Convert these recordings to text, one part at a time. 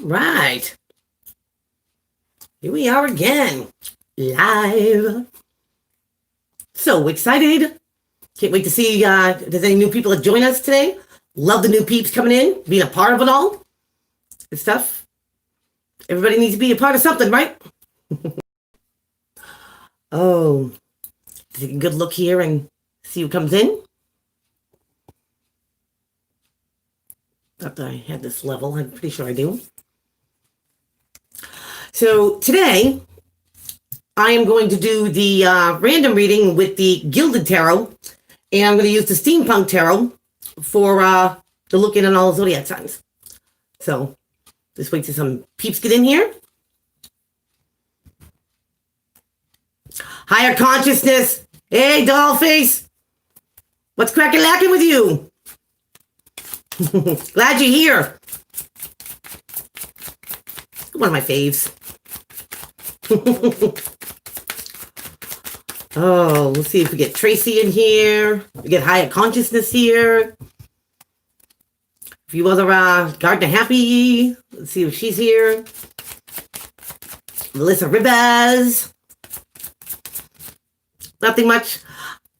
Right. Here we are again. Live. So excited. Can't wait to see if there's any new people that join us today. Love the new peeps coming in, being a part of it all. Good stuff. Everybody needs to be a part of something, right? Oh, take a good look here and see who comes in. Thought I had this level. I'm pretty sure I do. So today, I am going to do the random reading with the Gilded Tarot, and I'm going to use the Steampunk Tarot for the looking at all zodiac signs. So just wait till some peeps get in here. Higher consciousness. Hey, dollface. What's cracking lacking with you? Glad you're here. One of my faves. Oh, let's see if we get Tracy in here. We get Higher Consciousness here. A few other Gardner Happy. Let's see if she's here. Melissa Ribas. Nothing much.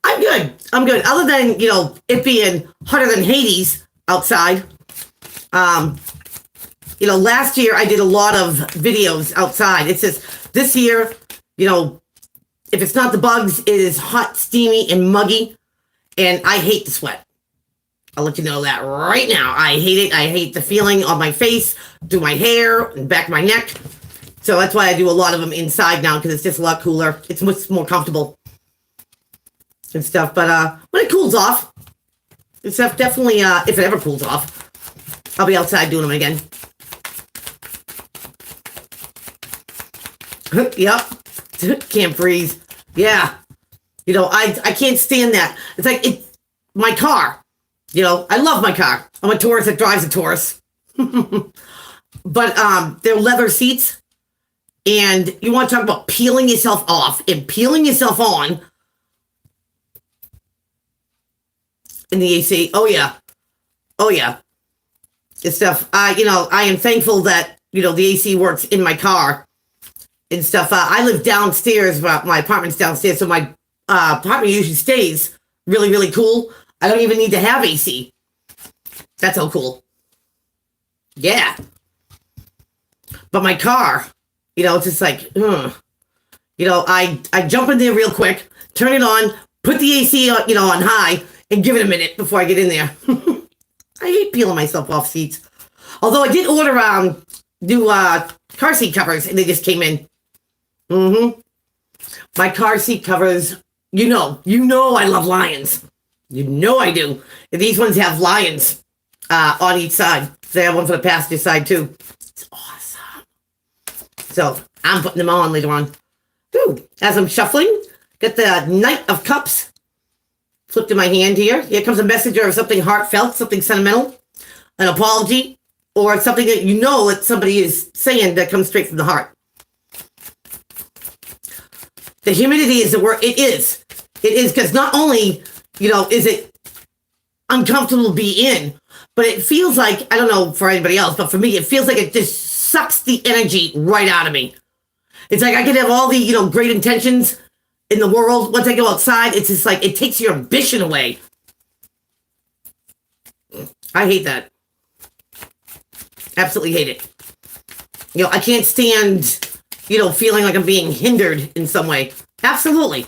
I'm good. I'm good. Other than, it being hotter than Hades outside. Last year I did a lot of videos outside. It's just this year, if it's not the bugs, it is hot, steamy, and muggy. And I hate the sweat. I'll let you know that right now. I hate it. I hate the feeling on my face, through my hair, and back of my neck. So that's why I do a lot of them inside now, because it's just a lot cooler. It's much more comfortable and stuff. But when it cools off, it's definitely, if it ever cools off, I'll be outside doing them again. Yep. Can't breathe. Yeah. I can't stand that. It's like my car. I love my car. I'm a Taurus that drives a Taurus. But they're leather seats. And you want to talk about peeling yourself off and peeling yourself on in the AC. Oh, yeah. Oh, yeah. It's stuff. I am thankful that, the AC works in my car and stuff. I live downstairs. My apartment's downstairs, so my apartment usually stays really, really cool. I don't even need to have AC. That's so cool. Yeah. But my car, it's just like, I jump in there real quick, turn it on, put the AC on, on high, and give it a minute before I get in there. I hate peeling myself off seats. Although I did order new car seat covers, and they just came in. My car seat covers, I love lions. I do. And these ones have lions on each side. They have one for the passenger side, too. It's awesome. So I'm putting them on later on. Ooh, as I'm shuffling, got the Knight of Cups flipped in my hand here. Here comes a messenger of something heartfelt, something sentimental, an apology, or something that that somebody is saying that comes straight from the heart. The humidity is the word. It is. It is, because not only, is it uncomfortable to be in, but it feels like, I don't know for anybody else, but for me, it feels like it just sucks the energy right out of me. It's like I can have all the, great intentions in the world. Once I go outside, it's just like, it takes your ambition away. I hate that. Absolutely hate it. I can't stand, feeling like I'm being hindered in some way. Absolutely.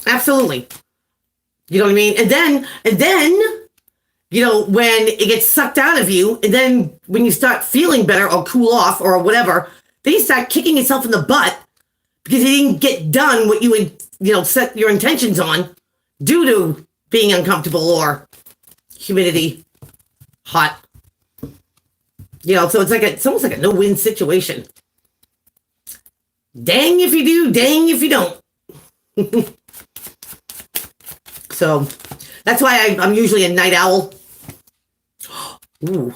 Absolutely. You know what I mean? And then, when it gets sucked out of you, and then when you start feeling better or cool off or whatever, then you start kicking yourself in the butt because you didn't get done what you would, set your intentions on due to being uncomfortable or humidity, hot. So it's almost like a no-win situation. Dang if you do, dang if you don't. So that's why I'm usually a night owl. Ooh.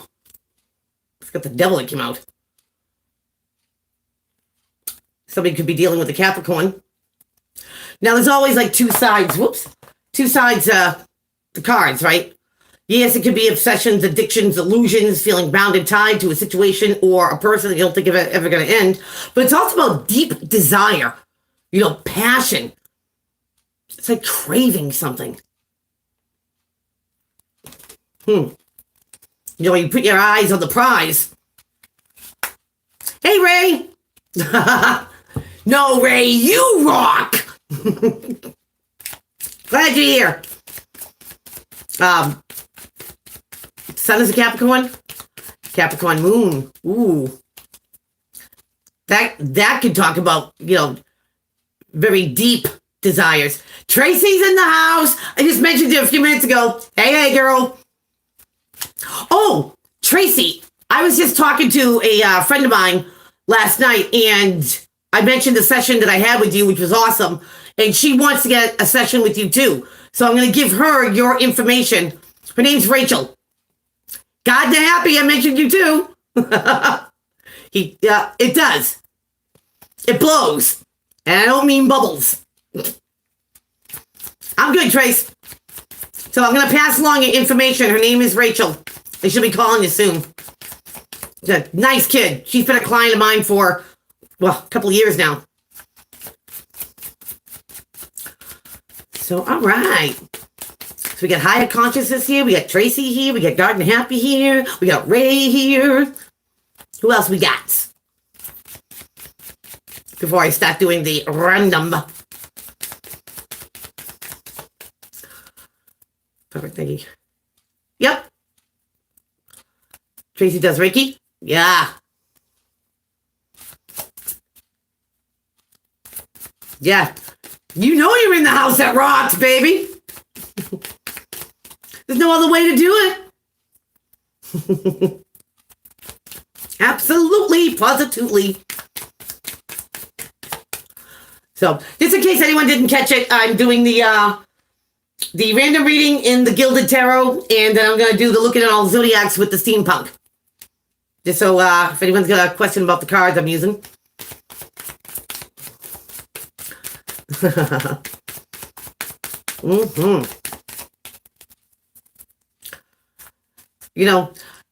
It's got the devil that came out. Somebody could be dealing with a Capricorn. Now there's always like two sides. Whoops. Two sides, the cards, right? Yes, it could be obsessions, addictions, illusions, feeling bound and tied to a situation or a person that you don't think is ever going to end. But it's also about deep desire, passion. It's like craving something. You put your eyes on the prize. Hey, Ray. No, Ray, you rock. Glad you're here. Sun is a Capricorn. Capricorn moon. Ooh. That could talk about, very deep desires. Tracy's in the house. I just mentioned you a few minutes ago. Hey, girl. Oh, Tracy, I was just talking to a friend of mine last night, and I mentioned the session that I had with you, which was awesome, and she wants to get a session with you too. So I'm going to give her your information. Her name's Rachel. God the happy, I mentioned you too. It does. It blows. And I don't mean bubbles. I'm good, Trace. So I'm going to pass along your information. Her name is Rachel. And she'll be calling you soon. She's a nice kid. She's been a client of mine for, a couple of years now. So, all right. So we got Higher Consciousness here. We got Tracy here. We got Garden Happy here. We got Ray here. Who else we got? Before I start doing the random. Perfect thingy. Yep. Tracy does Reiki? Yeah. Yeah. You know you're in the house that rocks, baby. There's no other way to do it. Absolutely, positively. So, just in case anyone didn't catch it, I'm doing the random reading in the Gilded Tarot, and then I'm going to do the looking at all Zodiacs with the steampunk. Just so if anyone's got a question about the cards I'm using.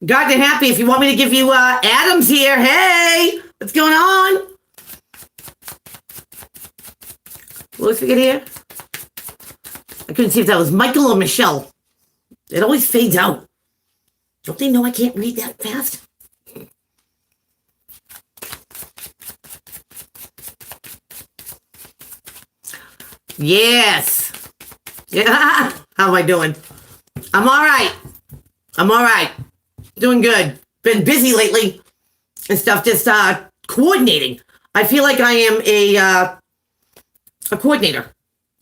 Garden Happy, if you want me to give you Adams here, hey, what's going on? What else we get here? I couldn't see if that was Michael or Michelle. It always fades out. Don't they know I can't read that fast? Yes. Yeah. How am I doing? I'm all right. Doing good. Been busy lately and stuff, just coordinating. I feel like I am a coordinator.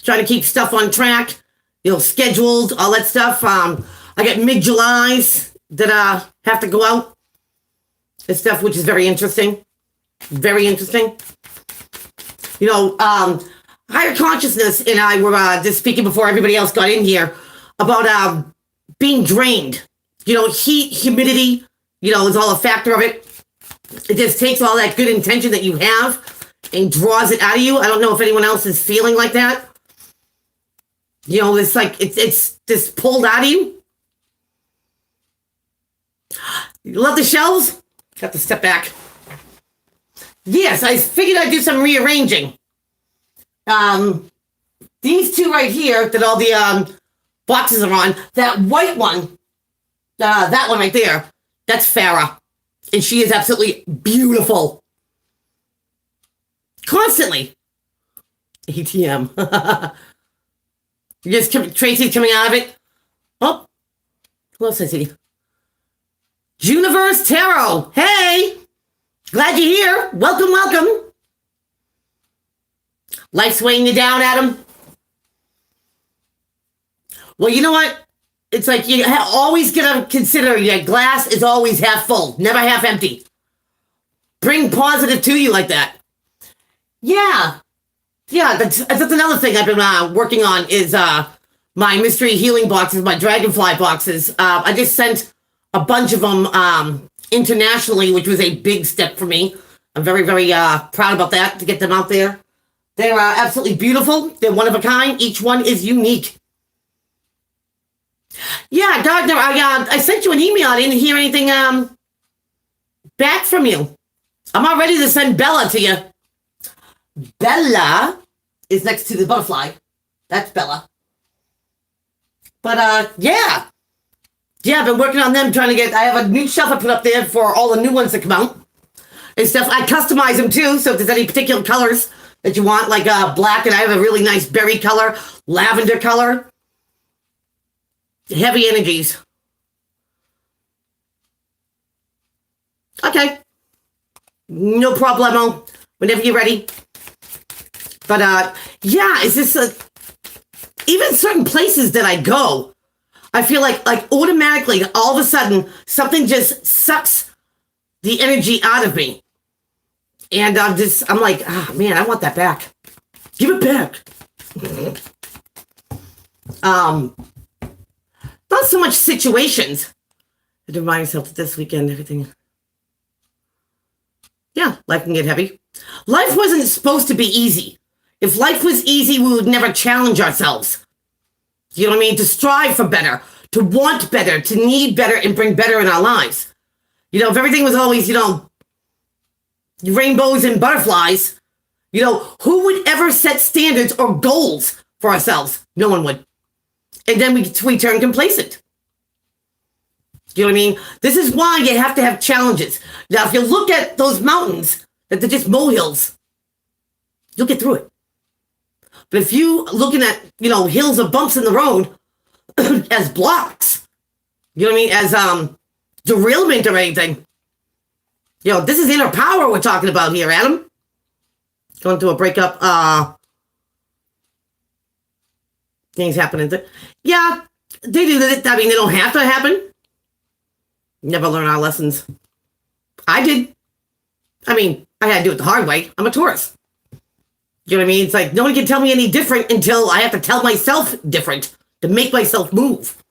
Trying to keep stuff on track, scheduled, all that stuff. I got mid-Julys that have to go out and stuff, which is very interesting. Very interesting. Higher Consciousness and I were just speaking before everybody else got in here about being drained. Heat, humidity, is all a factor of it. It just takes all that good intention that you have and draws it out of you. I don't know if anyone else is feeling like that. It's like it's just pulled out of you. You love the shelves? Have to step back. Yes, I figured I'd do some rearranging. These two right here that all the boxes are on, that white one, that one right there, that's Farah. And she is absolutely beautiful. Constantly. ATM. Tracy's coming out of it. Oh, who else I see? Juniverse Tarot. Hey, glad you're here. Welcome. Life's weighing you down, Adam. Well, you know what? It's like you always gotta consider your glass is always half full, never half empty. Bring positive to you like that. Yeah, that's another thing I've been working on is my mystery healing boxes, my dragonfly boxes. I just sent a bunch of them internationally, which was a big step for me. I'm very, very proud about that, to get them out there. They're absolutely beautiful. They're one of a kind. Each one is unique. Yeah, Gardner, I sent you an email. I didn't hear anything back from you. I'm all ready to send Bella to you. Bella is next to the butterfly. That's Bella. But yeah. Yeah, I've been working on them, trying to get, I have a new shelf I put up there for all the new ones that come out. And stuff. I customize them too, so if there's any particular colors that you want, like black, and I have a really nice berry color, lavender color. Heavy energies. Okay. No problemo. Whenever you're ready. But yeah, it's just even certain places that I go, I feel like automatically, all of a sudden, something just sucks the energy out of me. And I'm like, man, I want that back. Give it back. Not so much situations. I had to remind myself that this weekend, everything. Yeah, life can get heavy. Life wasn't supposed to be easy. If life was easy, we would never challenge ourselves. You know what I mean? To strive for better, to want better, to need better, and bring better in our lives. You know, if everything was always, rainbows and butterflies, who would ever set standards or goals for ourselves? No one would. And then we turn complacent. You know what I mean? This is why you have to have challenges. Now, if you look at those mountains, that they're just molehills, you'll get through it. But if you looking at, hills or bumps in the road as blocks, you know what I mean? As derailment or anything. This is inner power we're talking about here, Adam. Going through a breakup, things happening. Yeah, they do that. I mean, they don't have to happen. Never learn our lessons. I did. I mean, I had to do it the hard way. I'm a Taurus. You know what I mean? It's like nobody can tell me any different until I have to tell myself different to make myself move.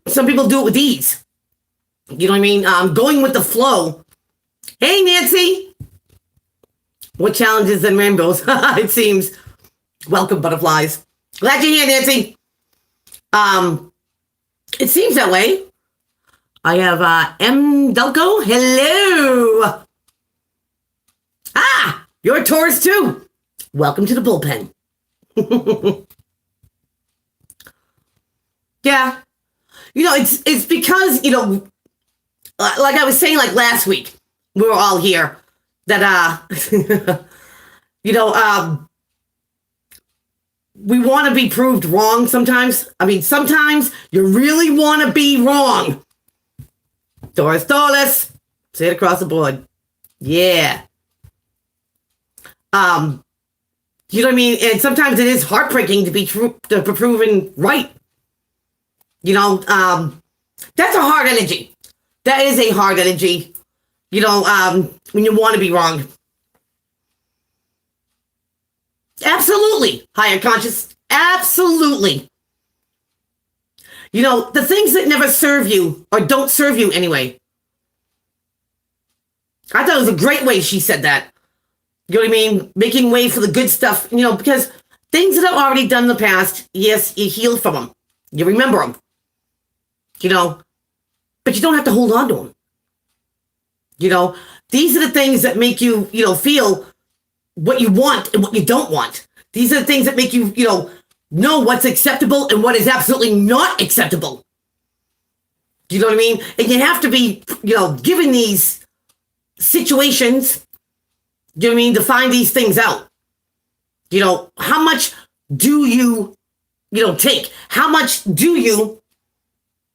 Some people do it with ease. You know what I mean? Going with the flow. Hey, Nancy. What challenges and rainbows? It seems. Welcome, butterflies. Glad you're here, Nancy. It seems that way. I have M. Delco. Hello. You're a Taurus too. Welcome to the bullpen. Yeah. It's because, like I was saying, like last week, we were all here, that, we want to be proved wrong sometimes. I mean, sometimes you really want to be wrong. Taurus, Taurus. Say it across the board. Yeah. You know what I mean? And sometimes it is heartbreaking to be proven right. That's a hard energy. That is a hard energy. When you want to be wrong. Absolutely. Higher conscious. Absolutely. The things that never serve you or don't serve you anyway. I thought it was a great way she said that. You know what I mean? Making way for the good stuff, because things that I've already done in the past, yes, you heal from them. You remember them. But you don't have to hold on to them. These are the things that make you, feel what you want and what you don't want. These are the things that make you, know what's acceptable and what is absolutely not acceptable. You know what I mean? And you have to be, given these situations, you know what I mean, to find these things out. How much do you, take? How much do you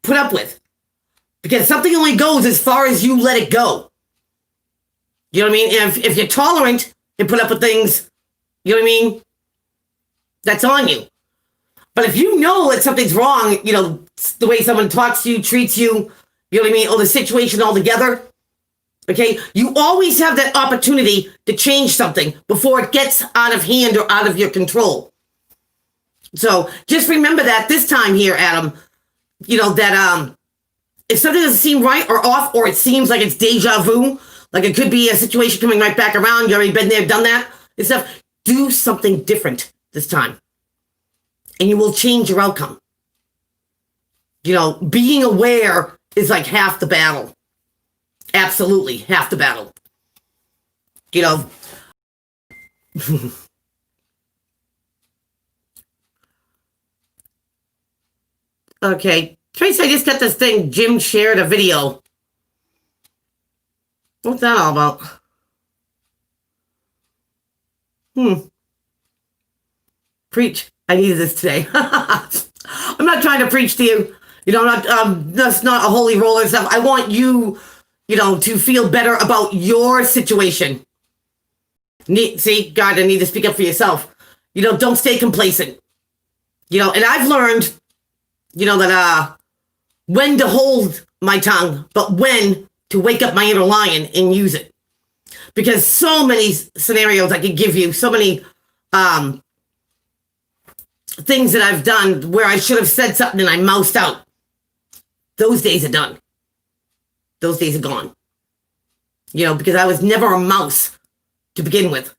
put up with? Because something only goes as far as you let it go. You know what I mean? And if you're tolerant and put up with things, you know what I mean? That's on you. But if you know that something's wrong, the way someone talks to you, treats you, you know what I mean? Or the situation altogether. Okay, you always have that opportunity to change something before it gets out of hand or out of your control. So just remember that this time here, Adam, that if something doesn't seem right or off, or it seems like it's deja vu, like it could be a situation coming right back around, you already been there, done that, and stuff, do something different this time. And you will change your outcome. Being aware is like half the battle. Absolutely, half the battle. Okay. Trace, I just got this thing. Jim shared a video. What's that all about? Preach. I needed this today. I'm not trying to preach to you. That's not a holy roller and stuff. I want you, to feel better about your situation. See, God, I need to speak up for yourself. Don't stay complacent. And I've learned, that when to hold my tongue, but when to wake up my inner lion and use it. Because so many scenarios I could give you, so many things that I've done where I should have said something and I moused out. Those days are done. Those days are gone. Because I was never a mouse to begin with.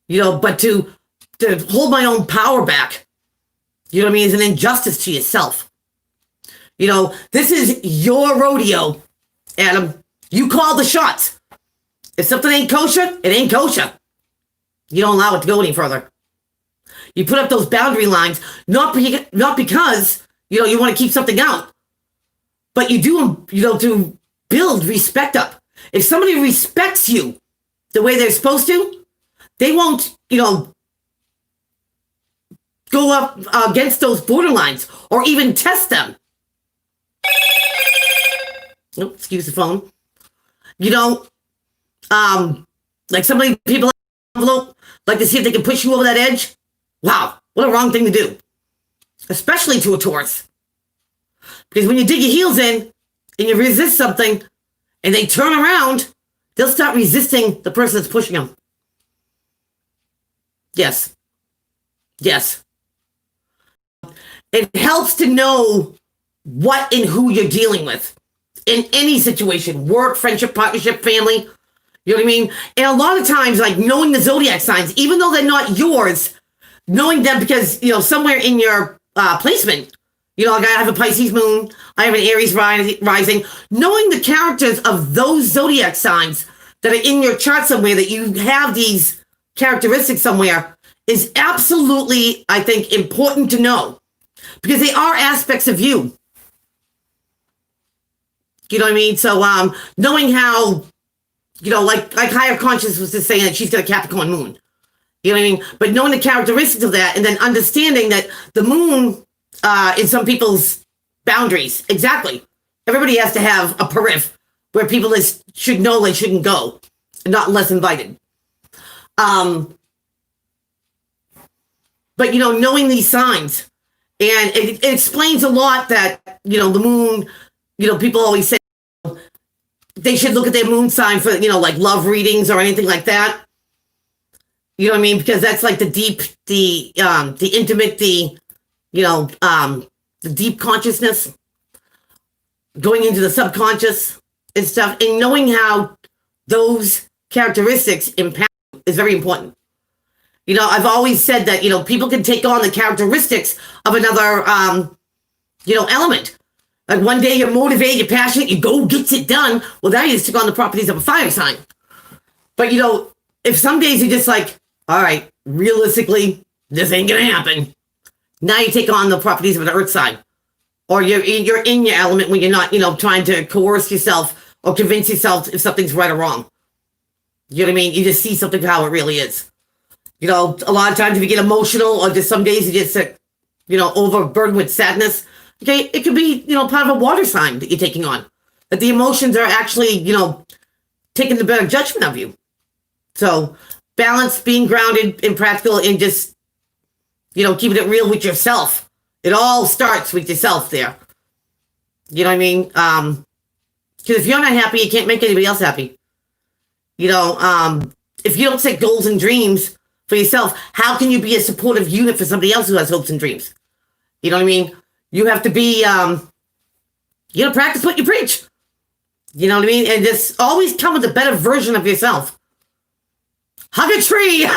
But to hold my own power back, is an injustice to yourself. This is your rodeo, Adam. You call the shots. If something ain't kosher, it ain't kosher. You don't allow it to go any further. You put up those boundary lines, not because, you want to keep something out, but you do them, to build respect up. If somebody respects you the way they're supposed to, they won't, go up against those borderlines or even test them. Oh, excuse the phone. Like people envelope, like to see if they can push you over that edge. Wow, what a wrong thing to do. Especially to a Taurus. Because when you dig your heels in and you resist something and they turn around, they'll start resisting the person that's pushing them. Yes. It helps to know what and who you're dealing with in any situation, work, friendship, partnership, family. You know what I mean? And a lot of times, like knowing the zodiac signs, even though they're not yours, knowing them because, somewhere in your placement, like I have a Pisces moon, I have an Aries rising, knowing the characters of those zodiac signs that are in your chart somewhere, that you have these characteristics somewhere, is absolutely, I think, important to know because they are aspects of you. You know what I mean? So knowing how, like higher consciousness was just saying that she's got a Capricorn moon. You know what I mean? But knowing the characteristics of that and then understanding that the moon in some people's boundaries. Exactly. Everybody has to have a periph where people should know they shouldn't go, not unless invited. But, knowing these signs, and it explains a lot that, the moon, people always say they should look at their moon sign for, like love readings or anything like that. You know what I mean? Because that's like the deep, the intimate, the deep consciousness, going into the subconscious and stuff, and knowing how those characteristics impact is very important. I've always said that, people can take on the characteristics of another, element. Like one day you're motivated, you're passionate, you go get it done. Well, now you just took on the properties of a fire sign. But, if some days you're just like, all right, realistically, this ain't going to happen. Now you take on the properties of an earth sign. Or you're in your element when you're not, trying to coerce yourself or convince yourself if something's right or wrong. You know what I mean? You just see something for how it really is. A lot of times if you get emotional or just some days you just, overburdened with sadness, okay, it could be, part of a water sign that you're taking on. That the emotions are actually, taking the better judgment of you. So balance, being grounded and practical, and just, keeping it real with yourself. It all starts with yourself there. You know what I mean? Because if you're not happy, you can't make anybody else happy. If you don't set goals and dreams for yourself, how can you be a supportive unit for somebody else who has hopes and dreams? You know what I mean? You have to be, practice what you preach. You know what I mean? And just always come with a better version of yourself. Hug a tree.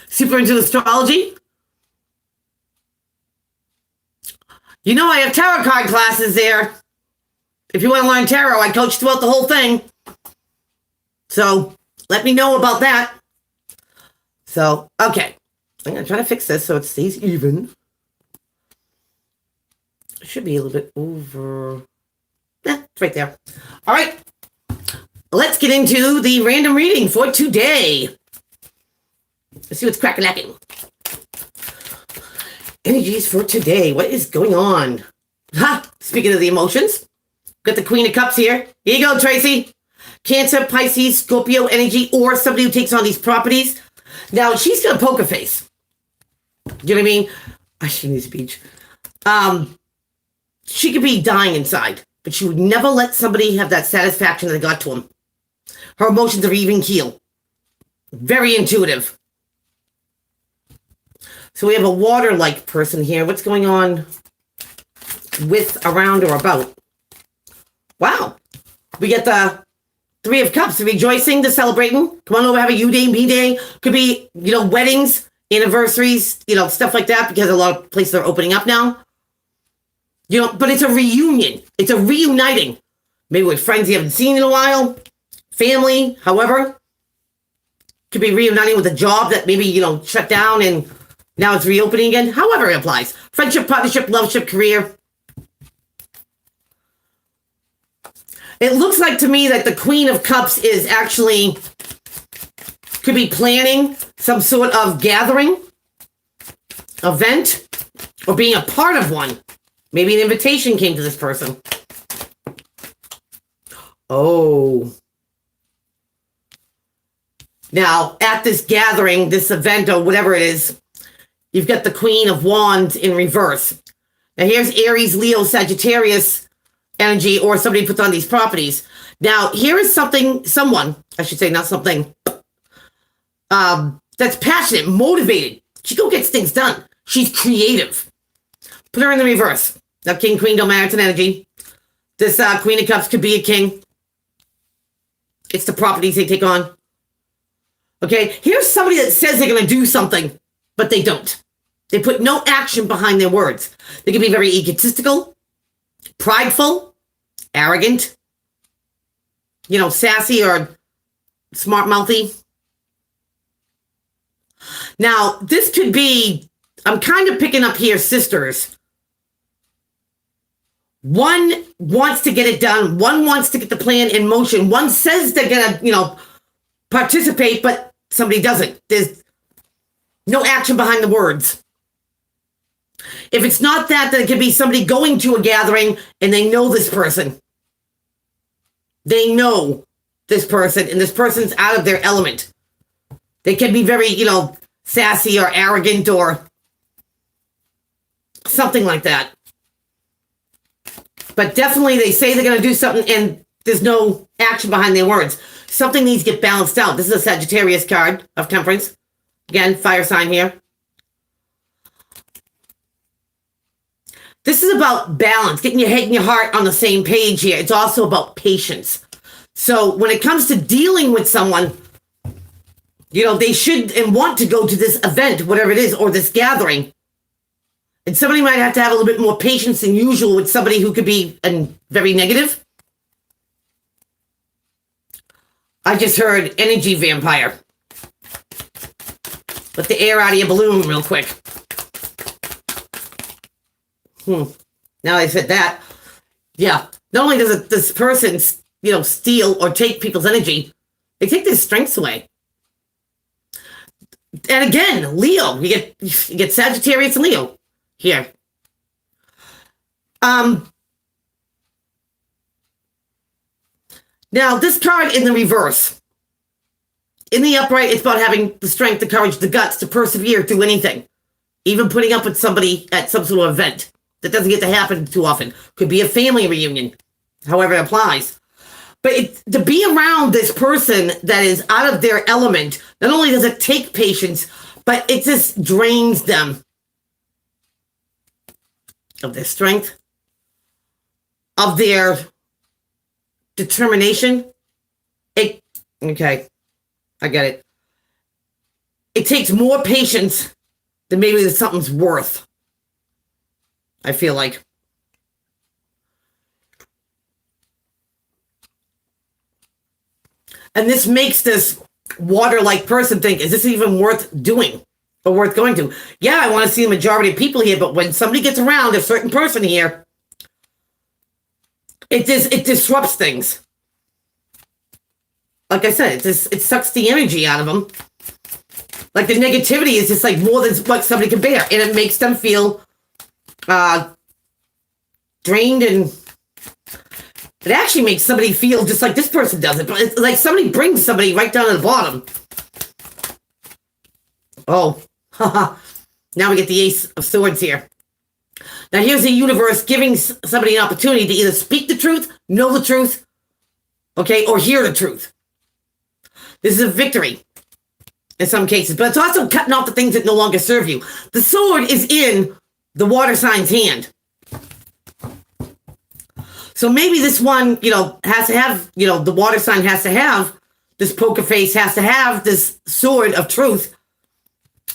Super into astrology. You know I have tarot card classes there. If you want to learn tarot, I coach throughout the whole thing. So let me know about that. So, okay. I'm going to try to fix this so it stays even. It should be a little bit over. It's right there. All right. Let's get into the random reading for today. Let's see what's crack-a-lacking. Energies for today. What is going on? Speaking of the emotions, got the Queen of Cups here. Here you go, Tracy. Cancer, Pisces, Scorpio energy, or somebody who takes on these properties. Now, she's got a poker face. You know what I mean? She needs a speech. She could be dying inside, but she would never let somebody have that satisfaction that got to them. Her emotions are even keel. Very intuitive. So we have a water-like person here. What's going on with, around, or about? Wow. We get the Three of Cups, the rejoicing, the celebrating. Come on over, have a you day, me day. Could be, weddings, anniversaries, stuff like that, because a lot of places are opening up now. But it's a reunion. It's a reuniting. Maybe with friends you haven't seen in a while. Family, however. Could be reuniting with a job that maybe, shut down and now it's reopening again. However it applies. Friendship, partnership, loveship, career. It looks like to me that the Queen of Cups is actually, could be planning some sort of gathering, event, or being a part of one. Maybe an invitation came to this person. Oh. Now, at this gathering, this event, or whatever it is, you've got the Queen of Wands in reverse. Now, here's Aries, Leo, Sagittarius energy, or somebody puts on these properties. Now, here is someone, I should say, not something, that's passionate, motivated. She go gets things done. She's creative. Put her in the reverse. Now, king, queen, don't matter. It's an energy. This Queen of Cups could be a king. It's the properties they take on. Okay, here's somebody that says they're going to do something, but they don't. They put no action behind their words. They can be very egotistical, prideful, arrogant, sassy or smart-mouthy. Now, this could be, I'm kind of picking up here sisters. One wants to get it done. One wants to get the plan in motion. One says they're going to, participate, but somebody doesn't. There's no action behind the words. If it's not that, then it could be somebody going to a gathering and they know this person. They know this person, and this person's out of their element. They can be very, sassy or arrogant or something like that. But definitely they say they're going to do something and there's no action behind their words. Something needs to get balanced out. This is a Sagittarius card of Temperance. Again, fire sign here. This is about balance, getting your head and your heart on the same page here. It's also about patience. So when it comes to dealing with someone, they should and want to go to this event, whatever it is, or this gathering. And somebody might have to have a little bit more patience than usual with somebody who could be very negative. I just heard energy vampire. Let the air out of your balloon real quick. Now I said that. Yeah. Not only does this person, steal or take people's energy, they take their strengths away. And again, Leo. You get Sagittarius and Leo here. Now, this card in the reverse. In the upright, it's about having the strength, the courage, the guts to persevere through anything. Even putting up with somebody at some sort of event. That doesn't get to happen too often. Could be a family reunion, however it applies. But to be around this person that is out of their element, not only does it take patience, but it just drains them of their strength, of their determination. Okay, I get it. It takes more patience than maybe something's worth. I feel like. And this makes this water-like person think, is this even worth doing or worth going to? Yeah, I want to see the majority of people here, but when somebody gets around a certain person here, it disrupts things. Like I said, it sucks the energy out of them. Like the negativity is just like more than what somebody can bear. And it makes them feel drained, and it actually makes somebody feel just like this person does it. But it's like somebody brings somebody right down to the bottom. Oh, haha. Now we get the Ace of Swords here. Now here's the universe giving somebody an opportunity to either speak the truth, know the truth, okay, or hear the truth. This is a victory in some cases, but it's also cutting off the things that no longer serve you. The sword is in the water sign's hand. So maybe this one, has to have, the water sign has to have, this poker face has to have this sword of truth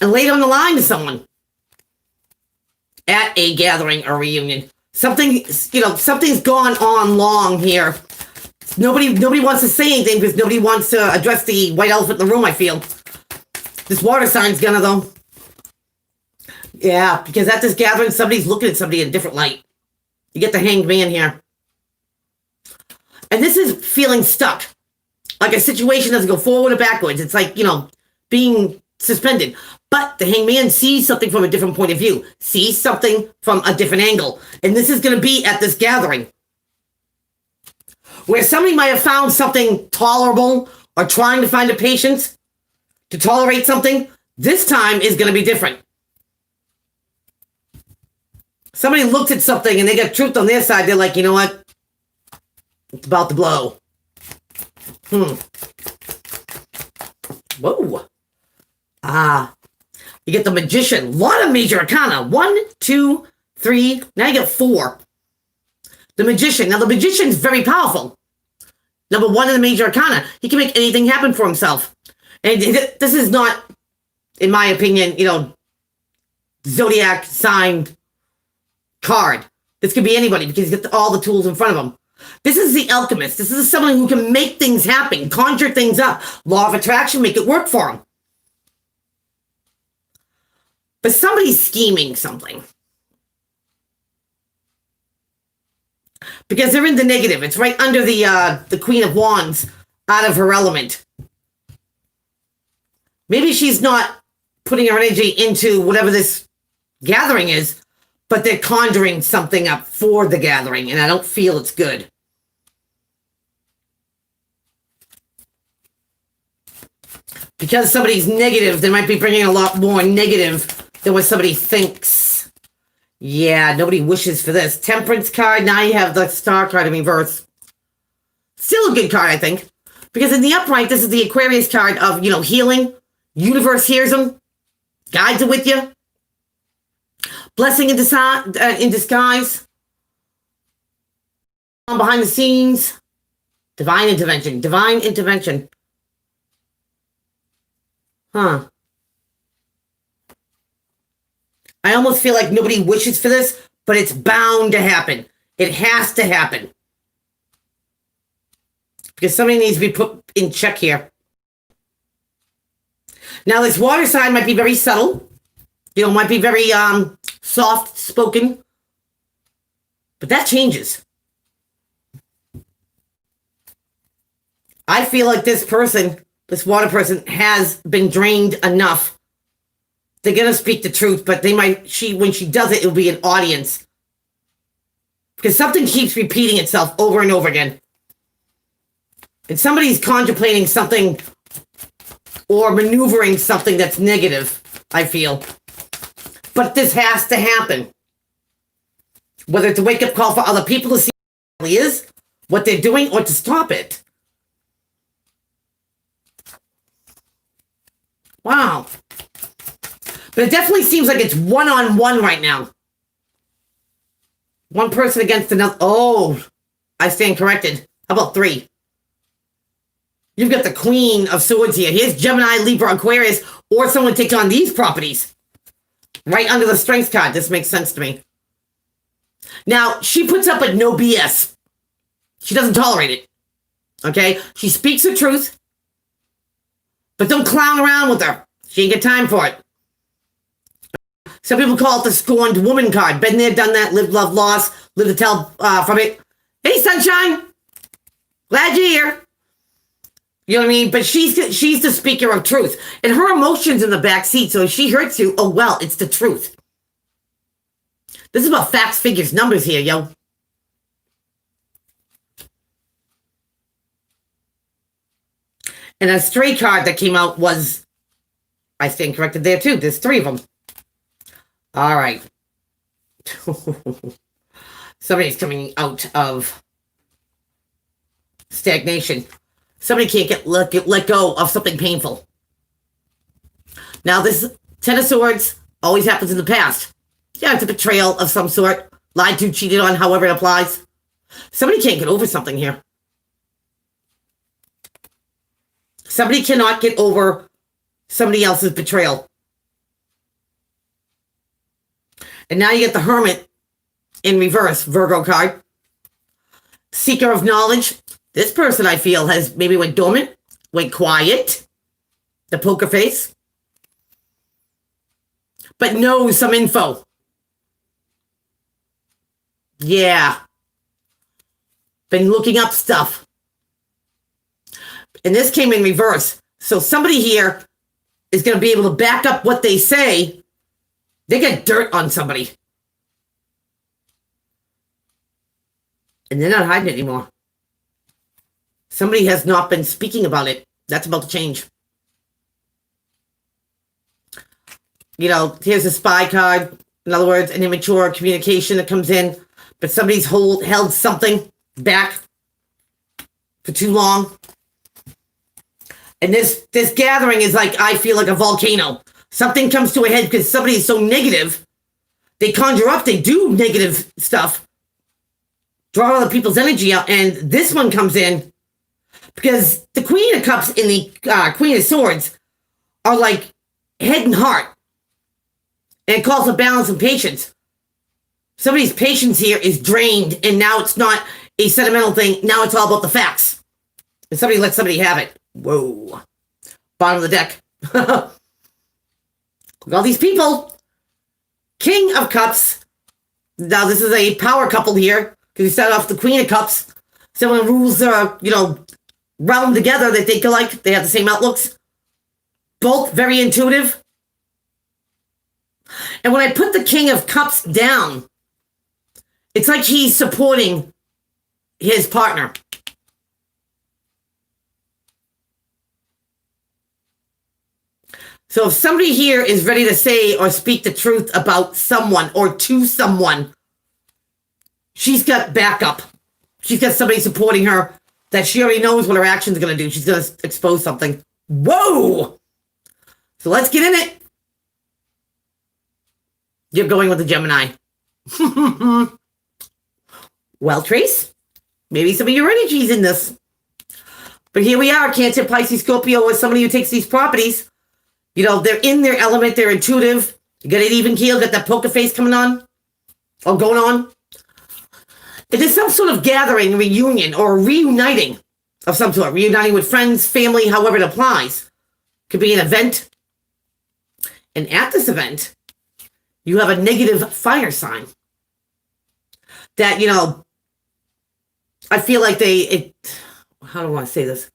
and lay it on the line to someone at a gathering or reunion. Something's gone on long here. Nobody wants to say anything because nobody wants to address the white elephant in the room, I feel. This water sign's gonna, though. Yeah, because at this gathering, somebody's looking at somebody in a different light. You get the Hanged Man here. And this is feeling stuck. Like a situation doesn't go forward or backwards. It's like, being suspended. But the Hanged Man sees something from a different point of view. Sees something from a different angle. And this is going to be at this gathering. Where somebody might have found something tolerable or trying to find a patience to tolerate something, this time is going to be different. Somebody looked at something and they got truth on their side. They're like, you know what? It's about to blow. Whoa. You get the Magician. A lot of major arcana. 1, 2, 3. Now you get 4. The Magician. Now the Magician's very powerful. Number 1 in the major arcana. He can make anything happen for himself. And this is not, in my opinion, Zodiac signed card. This could be anybody because he's got all the tools in front of him. This is the alchemist. This is someone who can make things happen, conjure things up. Law of attraction, make it work for him. But somebody's scheming something. Because they're in the negative. It's right under the Queen of Wands, out of her element. Maybe she's not putting her energy into whatever this gathering is, but they're conjuring something up for the gathering, and I don't feel it's good. Because somebody's negative, they might be bringing a lot more negative than what somebody thinks. Yeah, nobody wishes for this. Temperance card, now you have the Star card in reverse. Still a good card, I think. Because in the upright, this is the Aquarius card of, healing. Universe hears them, guides it with you. Blessing in disguise. Behind the scenes. Divine intervention. Divine intervention. I almost feel like nobody wishes for this, but it's bound to happen. It has to happen. Because somebody needs to be put in check here. Now, this water sign might be very subtle. Might be very soft-spoken. But that changes. I feel like this water person, has been drained enough. They're going to speak the truth, but when she does it, it'll be an audience. Because something keeps repeating itself over and over again. And somebody's contemplating something or maneuvering something that's negative, I feel. But this has to happen. Whether it's a wake-up call for other people to see what it really is, what they're doing, or to stop it. Wow. But it definitely seems like it's one-on-one right now. One person against another. Oh, I stand corrected. How about 3? You've got the Queen of Swords here. Here's Gemini, Libra, Aquarius, or someone takes on these properties. Right under the Strength card. This makes sense to me. Now, she puts up with no BS. She doesn't tolerate it. Okay? She speaks the truth. But don't clown around with her. She ain't got time for it. Some people call it the scorned woman card. Been there, done that, lived, loved, lost, lived to tell from it. Hey, sunshine. Glad you're here. You know what I mean? But she's the speaker of truth. And her emotions in the back seat. So if she hurts you, oh, well, it's the truth. This is about facts, figures, numbers here, yo. And a stray card that came out was, I stand corrected there too. There's 3 of them. All right. Somebody's coming out of stagnation. Somebody can't let go of something painful. Now, this 10 of Swords always happens in the past. Yeah, it's a betrayal of some sort. Lied to, cheated on, however it applies. Somebody can't get over something here. Somebody cannot get over somebody else's betrayal. And now you get the Hermit in reverse, Virgo card. Seeker of knowledge. This person, I feel, has maybe went dormant, went quiet, the poker face, but knows some info. Yeah. Been looking up stuff. And this came in reverse. So somebody here is going to be able to back up what they say. They get dirt on somebody. And they're not hiding it anymore. Somebody has not been speaking about it. That's about to change. You know, here's a spy card. In other words, an immature communication that comes in. But somebody's held something back for too long. And this gathering is like, I feel like a volcano. Something comes to a head because somebody is so negative. They conjure up, they do negative stuff. Draw other people's energy out. And this one comes in because the Queen of Cups and the Queen of Swords are like head and heart. And it calls for balance and patience. Somebody's patience here is drained, and now it's not a sentimental thing. Now it's all about the facts. And somebody lets somebody have it. Whoa. Bottom of the deck. Look at all these people. King of Cups. Now, this is a power couple here, because you start off the Queen of Cups. Someone rules their, realm together. They think alike. They have the same outlooks. Both very intuitive. And when I put the King of Cups down, it's like he's supporting his partner. So if somebody here is ready to say or speak the truth about someone or to someone, she's got backup. She's got somebody supporting her that she already knows what her actions are going to do. She's going to expose something. Whoa! So let's get in it. You're going with the Gemini. Well, Trace, maybe some of your energy's in this. But here we are, Cancer, Pisces, Scorpio, with somebody who takes these properties. They're in their element, they're intuitive. You got an even keel, got that poker face coming on, or going on. If there's some sort of gathering, reunion, or reuniting of some sort, reuniting with friends, family, however it applies. Could be an event. And at this event, you have a negative fire sign. That, I feel like how do I want to say this?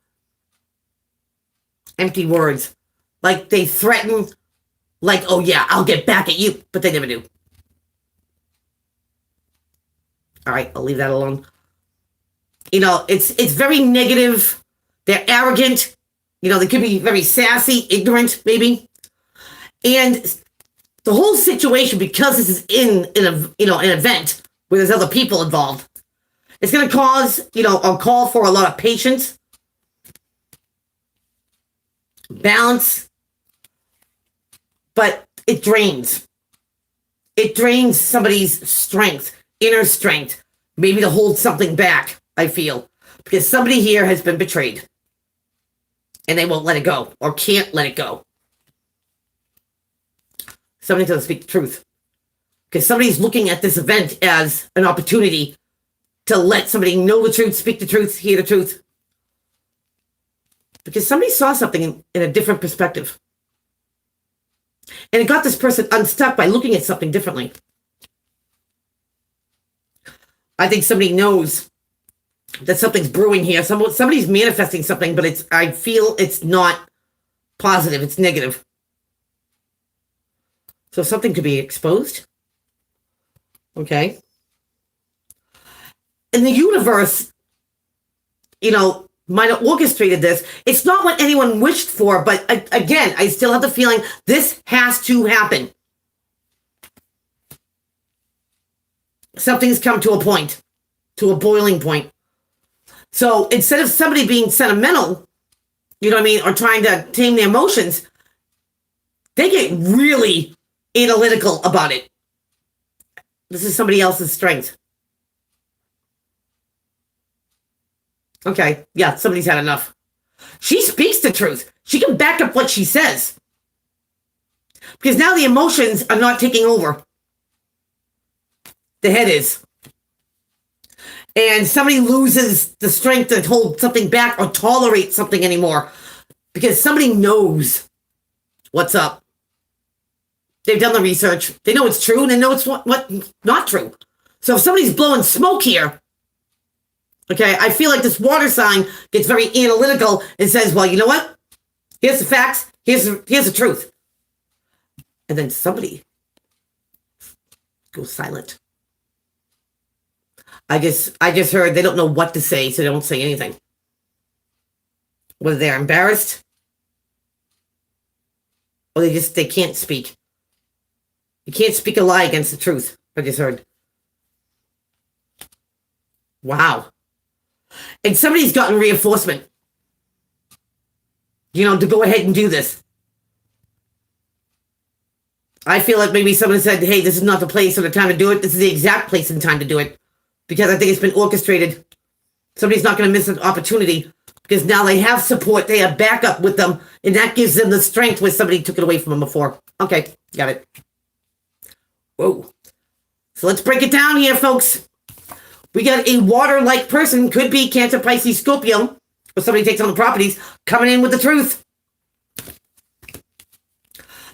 Empty words. Like they threaten, like, oh yeah, I'll get back at you, but they never do. All right, I'll leave that alone. It's very negative. They're arrogant. They could be very sassy, ignorant, maybe. And the whole situation, because this is in an event where there's other people involved, it's going to cause, a call for a lot of patience, balance, but it drains. It drains somebody's strength, inner strength, maybe to hold something back, I feel, because somebody here has been betrayed and they won't let it go or can't let it go. Somebody doesn't speak the truth because somebody's looking at this event as an opportunity to let somebody know the truth, speak the truth, hear the truth. because somebody saw something in a different perspective. And it got this person unstuck by looking at something differently. I think somebody knows that something's brewing here. Somebody's manifesting something, but I feel it's not positive. It's negative. So something could be exposed. Okay. And the universe, might have orchestrated this. It's not what anyone wished for, but again, I still have the feeling this has to happen. Something's come to a point, to a boiling point. So instead of somebody being sentimental, or trying to tame their emotions, they get really analytical about it. This is somebody else's strength. Okay, yeah, somebody's had enough. She speaks the truth. She can back up what she says. Because now the emotions are not taking over. The head is. And somebody loses the strength to hold something back or tolerate something anymore. Because somebody knows what's up. They've done the research. They know it's true and they know it's what not true. So if somebody's blowing smoke here, okay, I feel like this water sign gets very analytical and says, well, you know what? Here's the facts. Here's the truth. And then somebody goes silent. I just heard they don't know what to say, so they don't say anything. Whether they're embarrassed or they can't speak. You can't speak a lie against the truth, I just heard. Wow. And somebody's gotten reinforcement, to go ahead and do this. I feel like maybe someone said, hey, this is not the place or the time to do it. This is the exact place and time to do it. Because I think it's been orchestrated. Somebody's not going to miss an opportunity because now they have support. They have backup with them. And that gives them the strength where somebody took it away from them before. Okay, got it. Whoa. So let's break it down here, folks. We got a water-like person, could be Cancer, Pisces, Scorpio, or somebody takes on the properties, coming in with the truth.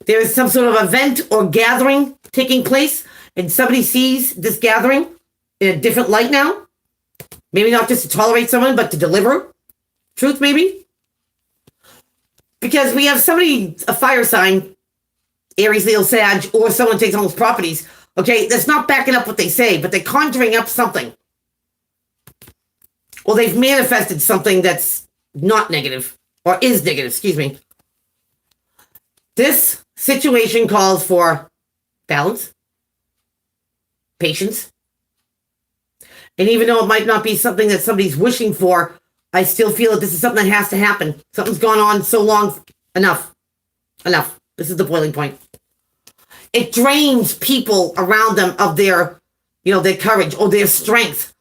There is some sort of event or gathering taking place, and somebody sees this gathering in a different light now. Maybe not just to tolerate someone, but to deliver truth, maybe. Because we have somebody, a fire sign, Aries, Leo, Sag, or someone takes on those properties, okay, that's not backing up what they say, but they're conjuring up something. Or they've manifested something that's not negative, or is negative, excuse me. This situation calls for balance, patience, and even though it might not be something that somebody's wishing for, I still feel that this is something that has to happen. Something's gone on so long. Enough. This is the boiling point. It drains people around them of their, their courage or their strength.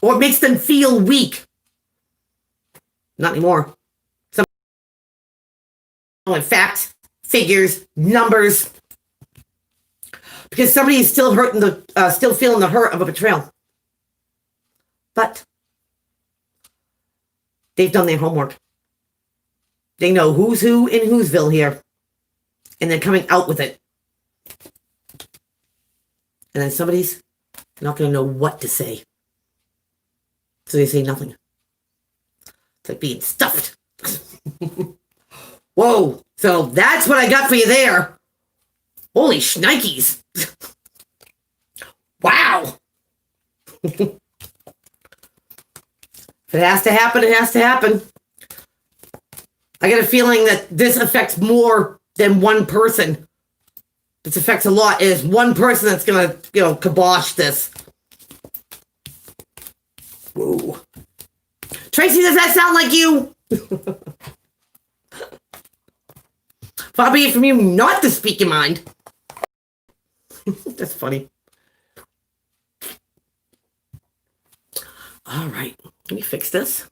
Or it makes them feel weak. Not anymore. Facts, figures, numbers. Because somebody is still still feeling the hurt of a betrayal. But they've done their homework. They know who's who in Whoville here. And they're coming out with it. And then somebody's not going to know what to say. So they say nothing. It's like being stuffed. Whoa. So that's what I got for you there. Holy shnikes. Wow. If it has to happen, it has to happen. I get a feeling that this affects more than one person. This affects a lot. It is one person that's going to, kibosh this. Whoa. Tracy, does that sound like you? Far be it from you not to speak your mind. That's funny. All right. Let me fix this.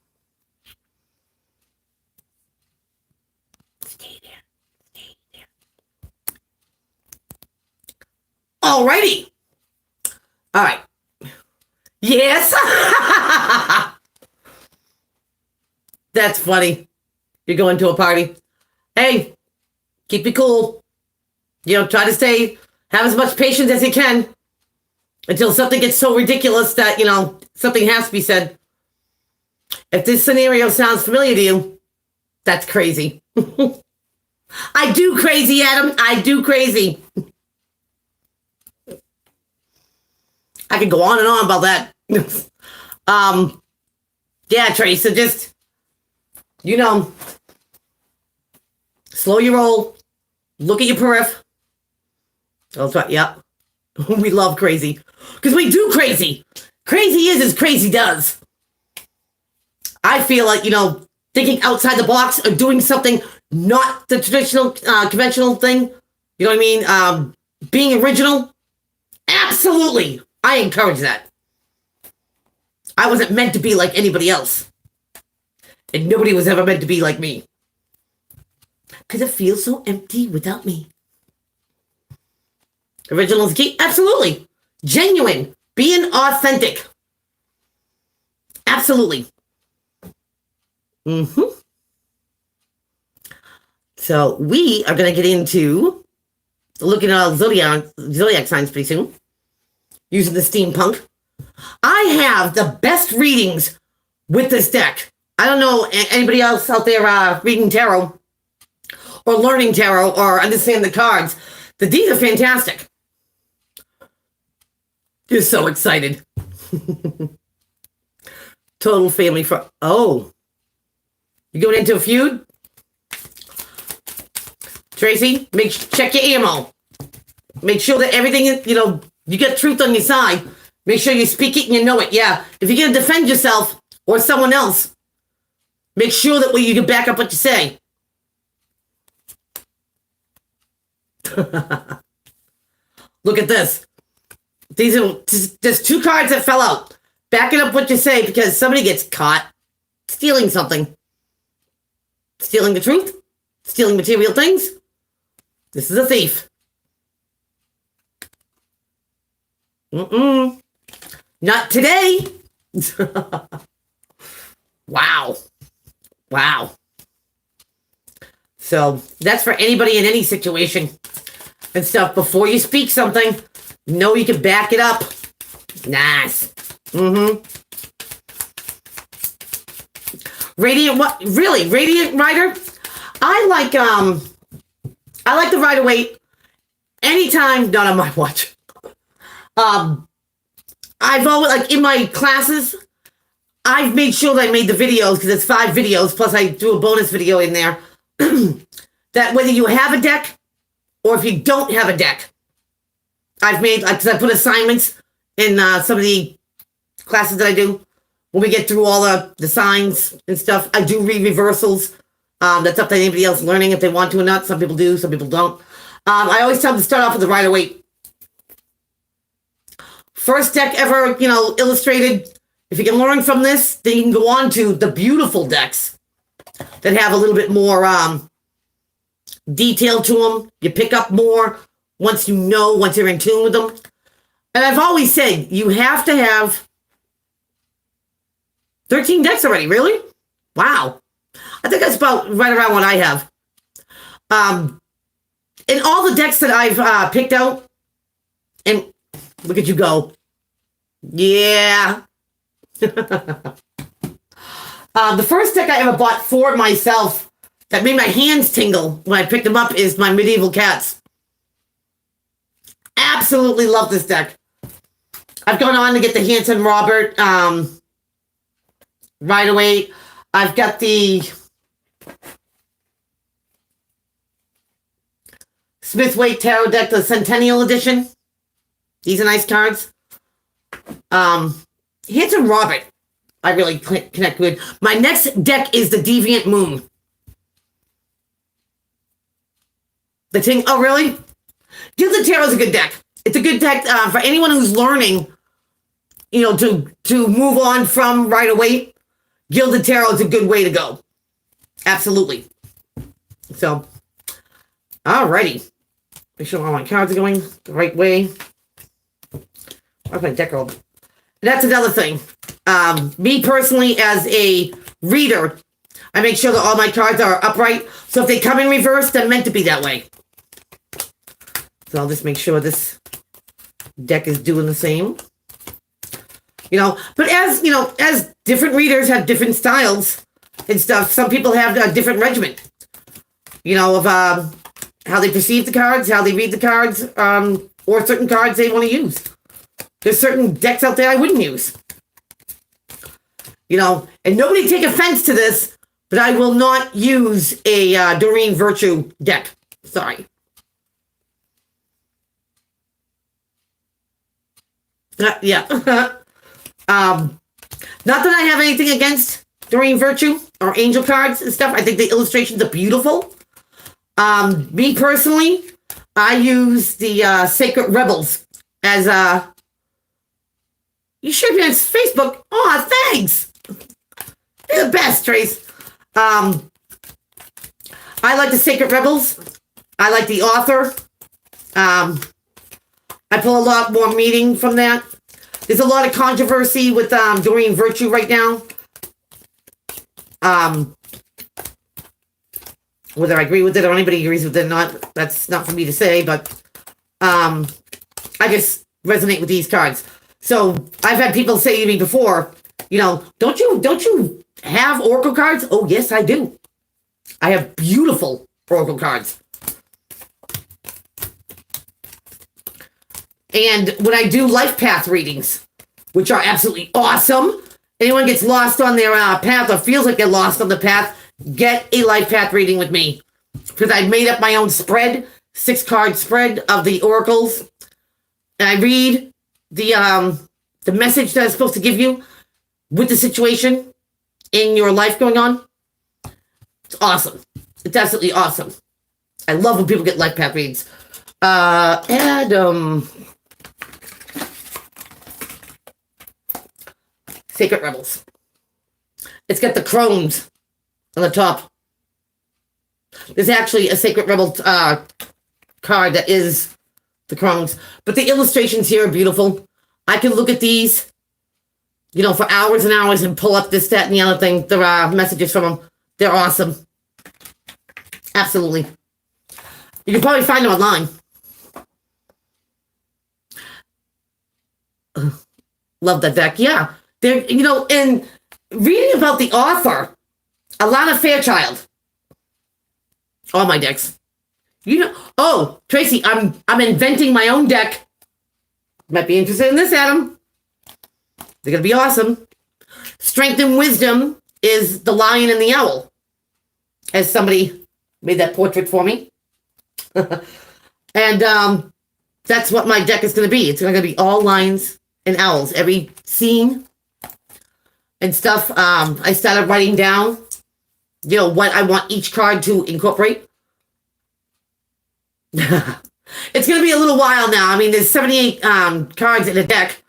Stay there. Alrighty. All right. Yes. That's funny. You're going to a party. Hey, keep it cool. Try to have as much patience as you can until something gets so ridiculous that, something has to be said. If this scenario sounds familiar to you, that's crazy. I do crazy, Adam. I do crazy. I could go on and on about that. Yeah, Trace, so just, slow your roll. Look at your periph. That's right, yep. We love crazy. Because we do crazy. Crazy is as crazy does. I feel like, thinking outside the box or doing something not the traditional, conventional thing. You know what I mean? Being original. Absolutely. I encourage that. I wasn't meant to be like anybody else. And nobody was ever meant to be like me. Because it feels so empty without me. Original is key? Absolutely. Genuine. Being authentic. Absolutely. So we are going to get into looking at Zodiac signs pretty soon. Using the steampunk. I have the best readings with this deck. I don't know anybody else out there reading tarot or learning tarot or understand the cards. These are fantastic. You're so excited. Total family for you going into a feud? Tracy, check your ammo. Make sure that everything is, you get truth on your side. Make sure you speak it and you know it. Yeah. If you're going to defend yourself or someone else, make sure that you can back up what you say. Look at this. There's 2 cards that fell out. Backing up what you say because somebody gets caught stealing something. Stealing the truth. Stealing material things. This is a thief. Not today. Wow. So that's for anybody in any situation and stuff. Before you speak something, know you can back it up. Nice. Radiant, what? Really? Radiant Rider? I like the Rider Waite anytime, not on my watch. I've always, in my classes, I've made sure that I made the videos, because it's 5 videos, plus I do a bonus video in there, that whether you have a deck, or if you don't have a deck, I've made, because I put assignments in some of the classes that I do, when we get through all the signs and stuff. I do read reversals. That's up to anybody else learning if they want to or not. Some people do, some people don't. I always tell them to start off with the Rider Waite. First deck ever, illustrated. If you can learn from this, then you can go on to the beautiful decks that have a little bit more detail to them. You pick up more once once you're in tune with them. And I've always said, you have to have 13 decks already, really? Wow. I think that's about right around what I have. In all the decks that I've picked out, and look at you go. Yeah. The first deck I ever bought for myself that made my hands tingle when I picked them up is my Medieval Cats. Absolutely love this deck. I've gone on to get the Hanson Robert Rider Waite. I've got the Smith Waite Tarot deck, the Centennial Edition. These are nice cards. Hanson Robert, I really connect with. My next deck is the Deviant Moon. Oh, really? Gilded Tarot is a good deck. It's a good deck for anyone who's learning, to move on from Rider Waite. Gilded Tarot is a good way to go. Absolutely. So, alrighty. Make sure all my cards are going the right way. Where's my deck open? That's another thing. Me personally, as a reader, I make sure that all my cards are upright. So if they come in reverse, they're meant to be that way. So I'll just make sure this deck is doing the same. You know, but as, you know, as different readers have different styles and stuff, some people have a different regimen, you know, of how they perceive the cards, how they read the cards, or certain cards they want to use. There's certain decks out there I wouldn't use. You know, and nobody take offense to this, but I will not use a Doreen Virtue deck. Sorry. Yeah. Not that I have anything against Doreen Virtue or Angel cards and stuff. I think the illustrations are beautiful. Me personally, I use the Sacred Rebels as you shared me on Facebook. Oh, thanks. You're the best, Trace. I like the Sacred Rebels. I like the author. I pull a lot more meaning from that. There's a lot of controversy with Doreen Virtue right now. Whether I agree with it or anybody agrees with it or not, that's not for me to say, but I just resonate with these cards. So I've had people say to me before, you know, don't you have Oracle cards? Oh, yes, I do. I have beautiful Oracle cards. And when I do life path readings, which are absolutely awesome, anyone gets lost on their path or feels like they're lost on the path, get a life path reading with me. Because I made up my own spread, 6-card spread of the oracles. And I read the message that I'm supposed to give you with the situation in your life going on. It's awesome. It's absolutely awesome. I love when people get life path reads. Sacred Rebels. It's got the crones on the top. There's actually a Sacred Rebel card that is the crones. But the illustrations here are beautiful. I can look at these, you know, for hours and hours and pull up this, that, and the other thing. There are messages from them. They're awesome. Absolutely. You can probably find them online. Love that deck. Yeah. They're, you know, and reading about the author, Alana Fairchild. All my decks. You know, oh, Tracy, I'm inventing my own deck. Might be interested in this, Adam. They're going to be awesome. Strength and Wisdom is the lion and the owl. As somebody made that portrait for me. And that's what my deck is going to be. It's going to be all lions and owls. Every scene and stuff. I started writing down, you know, what I want each card to incorporate. It's going to be a little while now. I mean, there's 78 cards in a deck,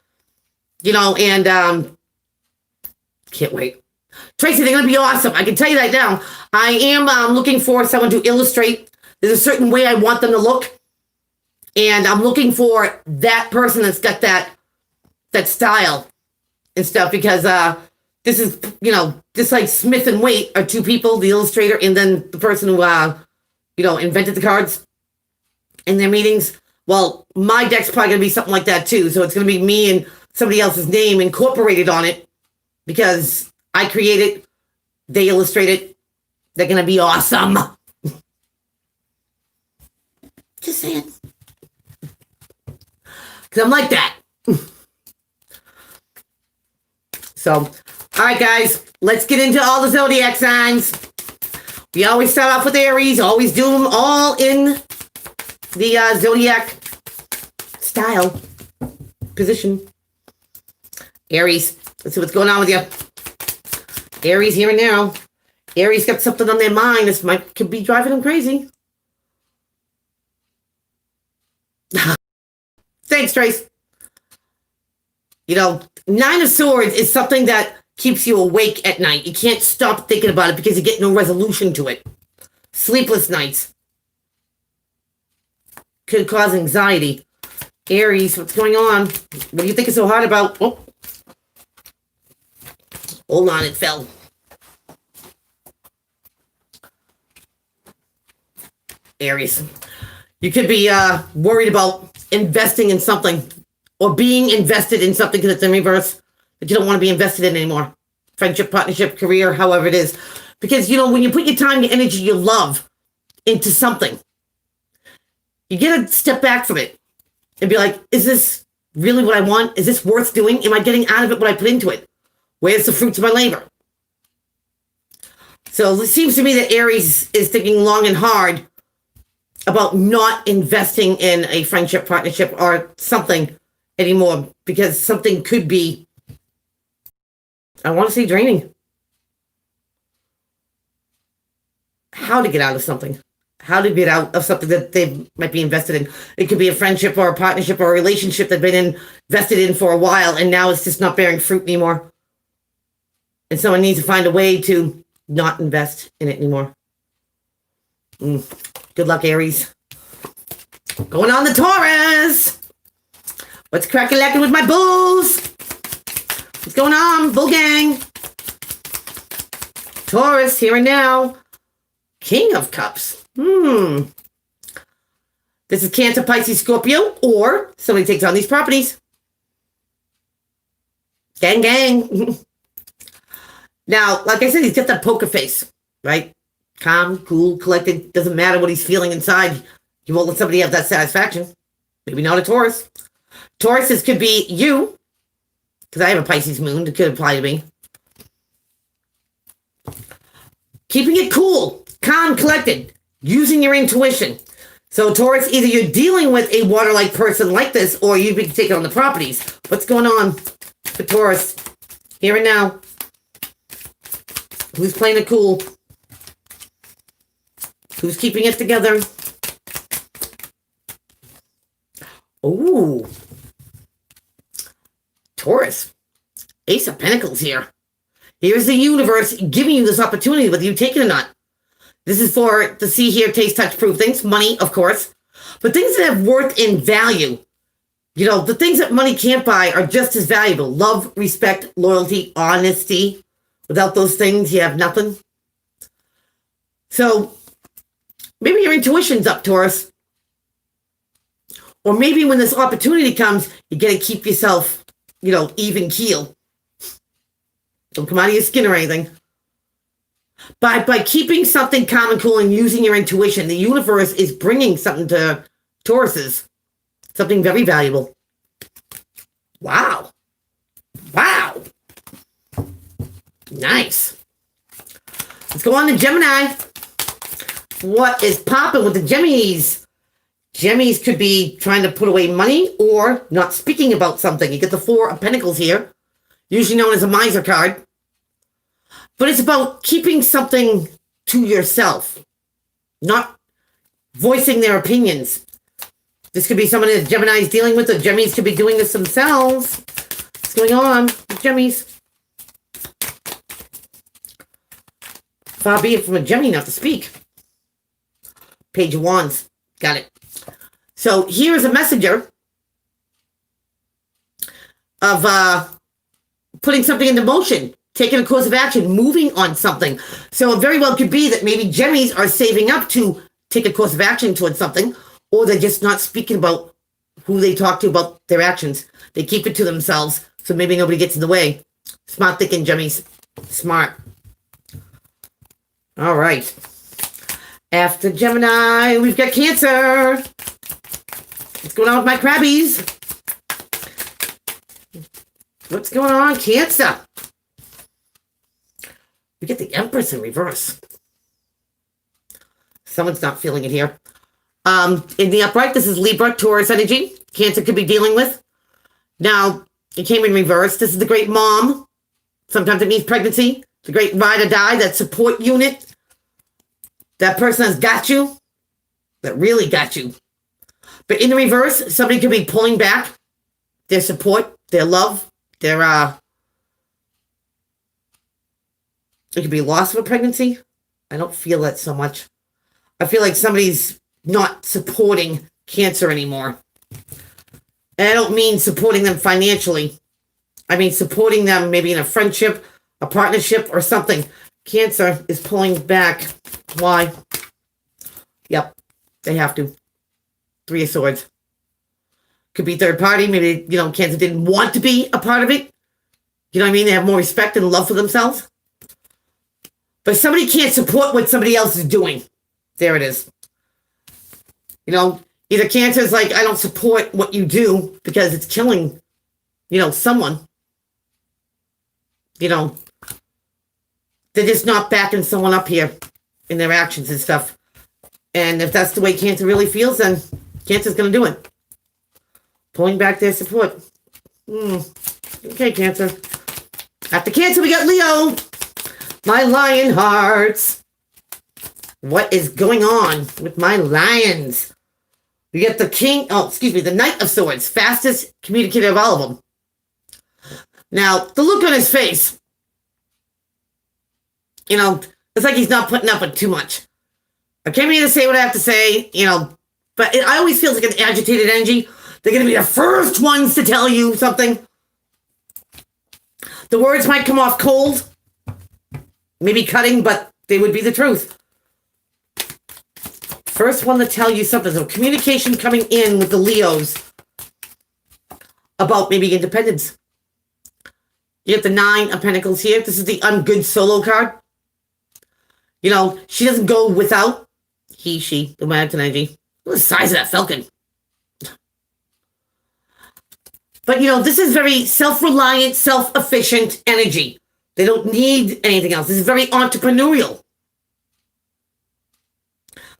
you know, and can't wait. Tracy, they're going to be awesome. I can tell you that now. I am looking for someone to illustrate. There's a certain way I want them to look. And I'm looking for that person that's got that style and stuff, because this is, you know, just like Smith and Waite are two people, the illustrator and then the person who, you know, invented the cards in their meetings. Well, my deck's probably going to be something like that too. So it's going to be me and somebody else's name incorporated on it, because I create it, they illustrate it. They're going to be awesome. Just saying. Because I'm like that. So, all right, guys, let's get into all the zodiac signs. We always start off with Aries, always do them all in the zodiac style position. Aries, let's see what's going on with you. Aries here and now. Aries got something on their mind. This could be driving them crazy. Thanks, Trace. You know, 9 of Swords is something that keeps you awake at night. You can't stop thinking about it because you get no resolution to it. Sleepless nights could cause anxiety. Aries, what's going on? What do you think is so hard about? Oh. Hold on, it fell. Aries. You could be worried about investing in something or being invested in something because it's in reverse that you don't want to be invested in anymore. Friendship, partnership, career, however it is. Because, when you put your time, your energy, your love into something, you get to step back from it and be like, is this really what I want? Is this worth doing? Am I getting out of it what I put into it? Where's the fruits of my labor? So it seems to me that Aries is thinking long and hard about not investing in a friendship, partnership, or something anymore because something could be, I want to say, draining. How to get out of something. How to get out of something that they might be invested in. It could be a friendship or a partnership or a relationship they've been invested in for a while, and now it's just not bearing fruit anymore. And someone needs to find a way to not invest in it anymore. Good luck, Aries. Going on the Taurus. What's cracking with my bulls? What's going on, bull gang? Taurus, here and now. King of Cups. This is Cancer, Pisces, Scorpio, or somebody takes on these properties. Gang, gang. Now, like I said, he's got that poker face, right? Calm, cool, collected. Doesn't matter what he's feeling inside. He won't let somebody have that satisfaction. Maybe not a Taurus. Tauruses could be you, because I have a Pisces moon. It could apply to me. Keeping it cool, calm, collected, using your intuition. So Taurus, either you're dealing with a water-like person like this, or you've been taking on the properties. What's going on for Taurus? Here and now. Who's playing it cool? Who's keeping it together? Ooh. Taurus. Ace of Pentacles here. Here's the universe giving you this opportunity, whether you take it or not. This is for the see, hear, taste, touch, prove things. Money, of course. But things that have worth and value. The things that money can't buy are just as valuable. Love, respect, loyalty, honesty. Without those things, you have nothing. So maybe your intuition's up, Taurus. Or maybe when this opportunity comes, you got to keep yourself, even keel. Don't come out of your skin or anything. By keeping something calm and cool and using your intuition, the universe is bringing something to Tauruses. Something very valuable. Wow. Wow. Nice. Let's go on to Gemini. What is popping with the Gemmies? Gemmies could be trying to put away money or not speaking about something. You get the Four of Pentacles here, usually known as a miser card. But it's about keeping something to yourself, not voicing their opinions. This could be someone that Gemini is dealing with, or Gemmies could be doing this themselves. What's going on with Gemmies? Far be it from a Gemini not to speak. Page of Wands. Got it. So here is a messenger of putting something into motion, taking a course of action, moving on something. So it very well could be that maybe Gemmies are saving up to take a course of action towards something, or they're just not speaking about who they talk to about their actions. They keep it to themselves, so maybe nobody gets in the way. Smart thinking, Gemmies. Smart. All right. After Gemini, we've got Cancer. What's going on with my crabbies? What's going on, Cancer? We get the Empress in reverse. Someone's not feeling it here. In the upright, this is Libra, Taurus energy. Cancer could be dealing with. Now, it came in reverse. This is the great mom. Sometimes it means pregnancy. The great ride or die, that support unit. That person has got you. That really got you. But in the reverse, somebody could be pulling back their support, their love, their, it could be loss of a pregnancy. I don't feel that so much. I feel like somebody's not supporting Cancer anymore. And I don't mean supporting them financially. I mean supporting them maybe in a friendship, a partnership, or something. Cancer is pulling back. Why? Yep. They have to. Three of Swords. Could be third party. Maybe, Cancer didn't want to be a part of it. You know what I mean? They have more respect and love for themselves. But somebody can't support what somebody else is doing. There it is. Either Cancer is like, I don't support what you do because it's killing, someone. They're just not backing someone up here in their actions and stuff. And if that's the way Cancer really feels, then Cancer's going to do it. Pulling back their support. Okay, Cancer. After Cancer, we got Leo. My lion hearts. What is going on with my lions? We get the Knight of Swords. Fastest communicator of all of them. Now, the look on his face. It's like he's not putting up with too much. I came here to say what I have to say, but I always feel like an agitated energy. They're going to be the first ones to tell you something. The words might come off cold, maybe cutting, but they would be the truth. First one to tell you something. So communication coming in with the Leos about maybe independence. You have the Nine of Pentacles here. This is the ungood solo card. She doesn't go without. She, the masculine energy. Look at the size of that falcon. But, this is very self-reliant, self-efficient energy. They don't need anything else. This is very entrepreneurial.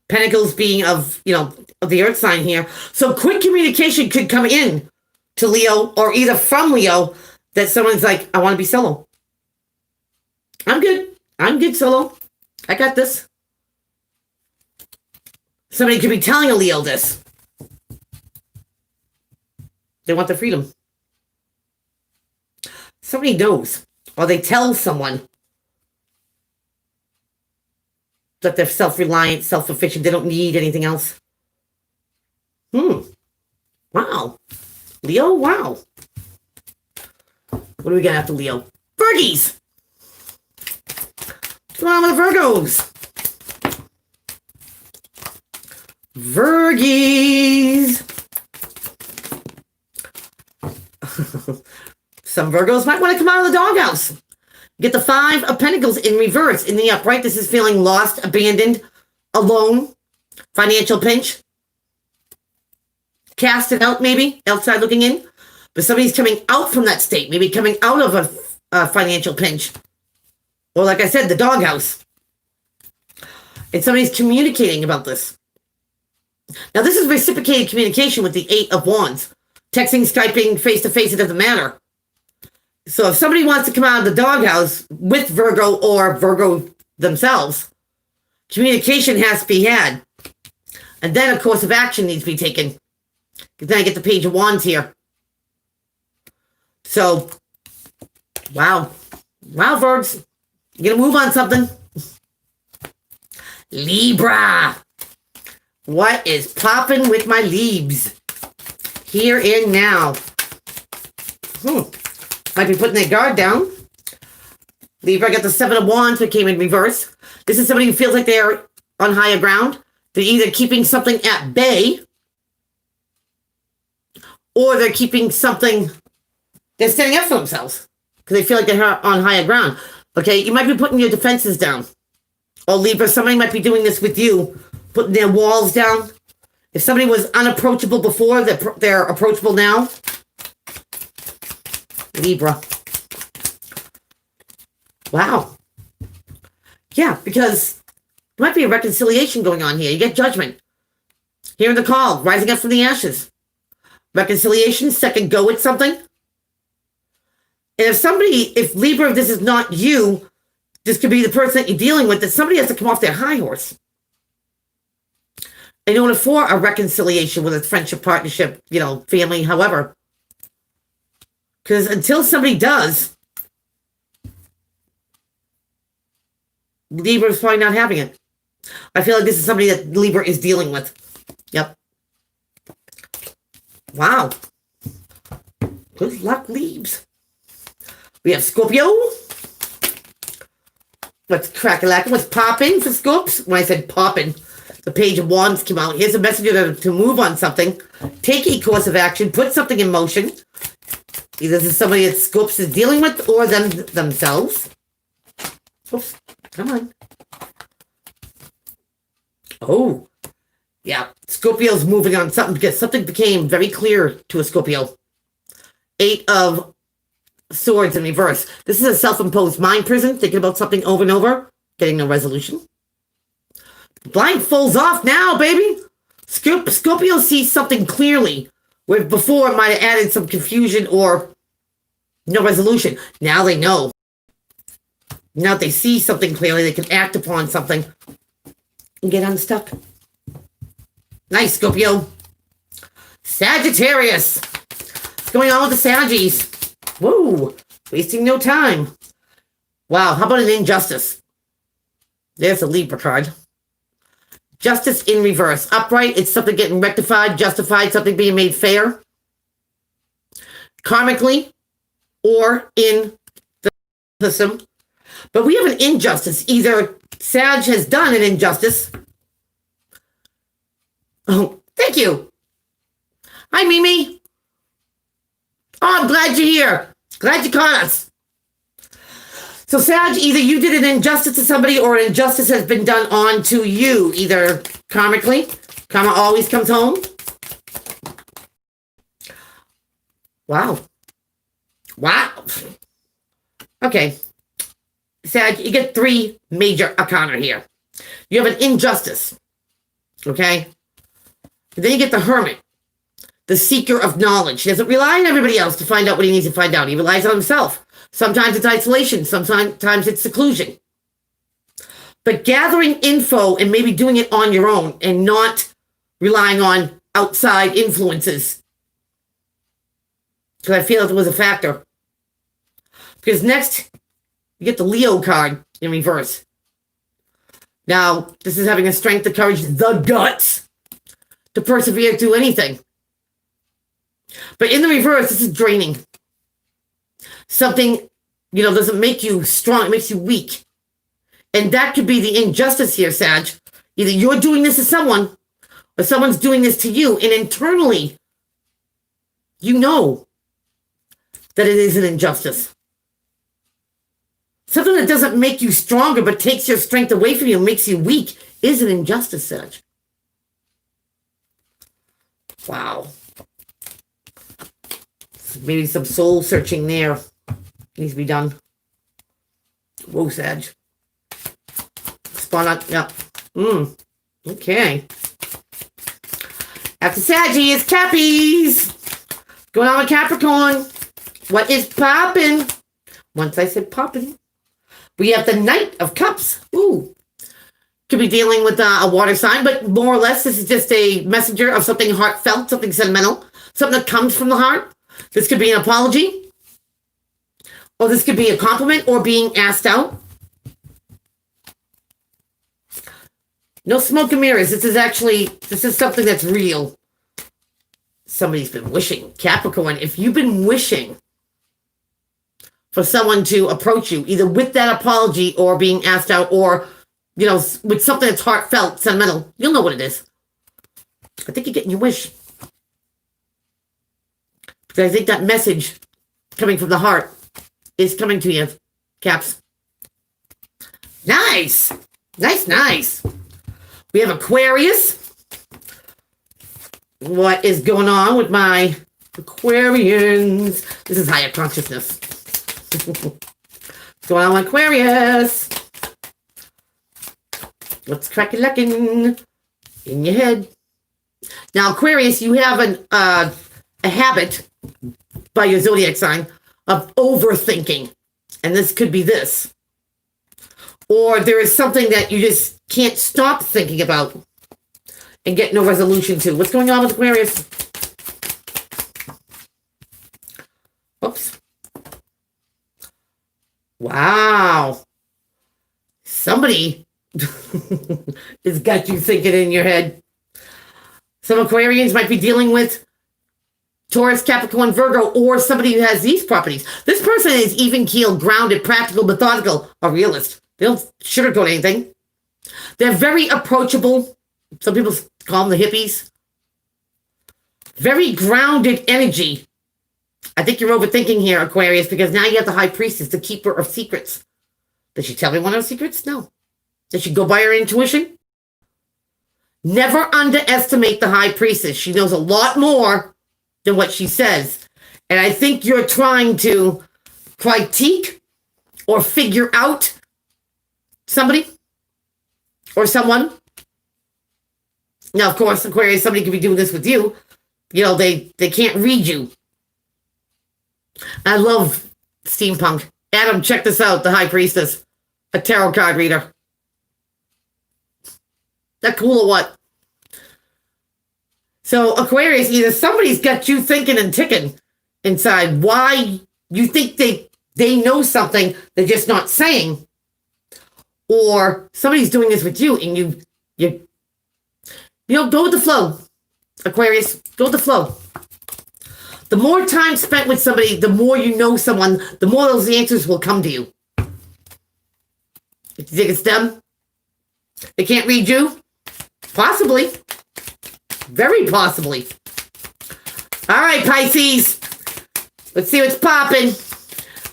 Pentacles being of the earth sign here. So quick communication could come in to Leo or either from Leo that someone's like, I want to be solo. I'm good solo. I got this. Somebody could be telling a Leo this. They want their freedom. Somebody knows, or they tell someone that they're self-reliant, self-efficient. They don't need anything else. Wow. Leo, wow. What do we got after Leo? Virgies. What's going on with the Virgos? Virgies. Some Virgos might want to come out of the doghouse. Get the Five of Pentacles in reverse in the upright. This is feeling lost, abandoned, alone, financial pinch. Casted out, maybe, outside looking in. But somebody's coming out from that state, maybe coming out of a financial pinch. Or like I said, the doghouse. And somebody's communicating about this. Now, this is reciprocated communication with the Eight of Wands. Texting, Skyping, face-to-face, it doesn't matter. So if somebody wants to come out of the doghouse with Virgo or Virgo themselves, communication has to be had. And then a course of action needs to be taken. Then I get the Page of Wands here. So, wow. Wow, Virgs. You're going to move on something. Libra. What is popping with my Libs? Here and now. Might be putting their guard down. Libra got the Seven of Wands that came in reverse. This is somebody who feels like they're on higher ground. They're either keeping something at bay or they're keeping something, they're standing up for themselves because they feel like they're on higher ground. Okay, you might be putting your defenses down. Or Libra, somebody might be doing this with you, putting their walls down. If somebody was unapproachable before, they're approachable now. Libra. Wow. Yeah, because there might be a reconciliation going on here. You get Judgment. Hearing the call, rising up from the ashes. Reconciliation, second go at something. And if Libra, if this is not you, this could be the person that you're dealing with, that somebody has to come off their high horse. In order for a reconciliation, whether it's friendship, partnership, family, however. Because until somebody does, Libra is probably not having it. I feel like this is somebody that Libra is dealing with. Yep. Wow. Good luck, Libs. We have Scorpio. What's crack-a-lackin'? What's popping for Scorps? When I said popping, The Page of Wands came out. Here's a messenger to move on something, take a course of action, put something in motion. Either this is somebody that Scopes is dealing with or themselves. Oops, come on. Oh, yeah. Scorpio's moving on something because something became very clear to a Scorpio. 8 of Swords in reverse. This is a self-imposed mind prison, thinking about something over and over, getting no resolution. Blind falls off now, baby. Scorpio sees something clearly, where before it might have added some confusion or no resolution. Now they know. Now they see something clearly, they can act upon something and get unstuck. Nice, Scorpio. Sagittarius. What's going on with the Saggies? Whoa, wasting no time. Wow, how about an injustice? There's a Libra card. Justice in reverse. Upright, it's something getting rectified, justified, something being made fair. Karmically, or in the system. But we have an injustice. Either Sag has done an injustice. Oh, thank you. Hi, Mimi. Oh, I'm glad you're here. Glad you caught us. So, Sag, either you did an injustice to somebody or an injustice has been done on to you, either karmically. Karma always comes home. Wow. Wow. Okay. Sag, you get 3 major arcana here. You have an injustice. Okay? And then you get the Hermit. The seeker of knowledge. He doesn't rely on everybody else to find out what he needs to find out. He relies on himself. Sometimes it's isolation. Sometimes it's seclusion. But gathering info and maybe doing it on your own and not relying on outside influences. Because I feel it was a factor. Because next, you get the Leo card in reverse. Now, this is having a strength, the courage, the guts to persevere through anything. But in the reverse, this is draining. Something, doesn't make you strong. It makes you weak. And that could be the injustice here, Sag. Either you're doing this to someone or someone's doing this to you. And internally, you know that it is an injustice. Something that doesn't make you stronger but takes your strength away from you, makes you weak, is an injustice, Sag. Wow. Maybe some soul searching there needs to be done. Whoa, Sag. Spawn on, yeah. Okay. After Saggy is Cappies. Going on with Capricorn. What is popping? Once I said popping. We have the Knight of Cups. Ooh. Could be dealing with a water sign, but more or less this is just a messenger of something heartfelt, something sentimental, something that comes from the heart. This could be an apology, or this could be a compliment, or being asked out. No smoke and mirrors. This is something that's real. Somebody's been wishing. Capricorn, if you've been wishing for someone to approach you, either with that apology or being asked out, or, with something that's heartfelt, sentimental, you'll know what it is. I think you're getting your wish. I think that message coming from the heart is coming to you, Caps. Nice. Nice. We have Aquarius. What is going on with my Aquarians? This is higher consciousness. What's going on with Aquarius? What's crack-a-lackin' in your head? Now, Aquarius, you have a habit by your zodiac sign of overthinking. And this could be this. Or there is something that you just can't stop thinking about and get no resolution to. What's going on with Aquarius? Oops. Wow. Somebody has got you thinking in your head. Some Aquarians might be dealing with Taurus, Capricorn, Virgo, or somebody who has these properties. This person is even-keeled, grounded, practical, methodical, a realist. They don't sugarcoat anything. They're very approachable. Some people call them the hippies. Very grounded energy. I think you're overthinking here, Aquarius, because now you have the High Priestess, the keeper of secrets. Did she tell me one of her secrets? No. Did she go by her intuition? Never underestimate the High Priestess. She knows a lot more than what she says. And I think you're trying to critique or figure out somebody or someone. Now, of course, Aquarius, somebody could be doing this with you. You know, they can't read you. I love steampunk. Adam, check this out. The High Priestess. A tarot card reader. That cool or what? So, Aquarius, either somebody's got you thinking and ticking inside why you think they know something they're just not saying, or somebody's doing this with you and you go with the flow. Aquarius, go with the flow. The more time spent with somebody, the more you know someone, the more those answers will come to you. If you think it's them, they can't read you? Possibly. Very possibly. All right, Pisces. Let's see what's popping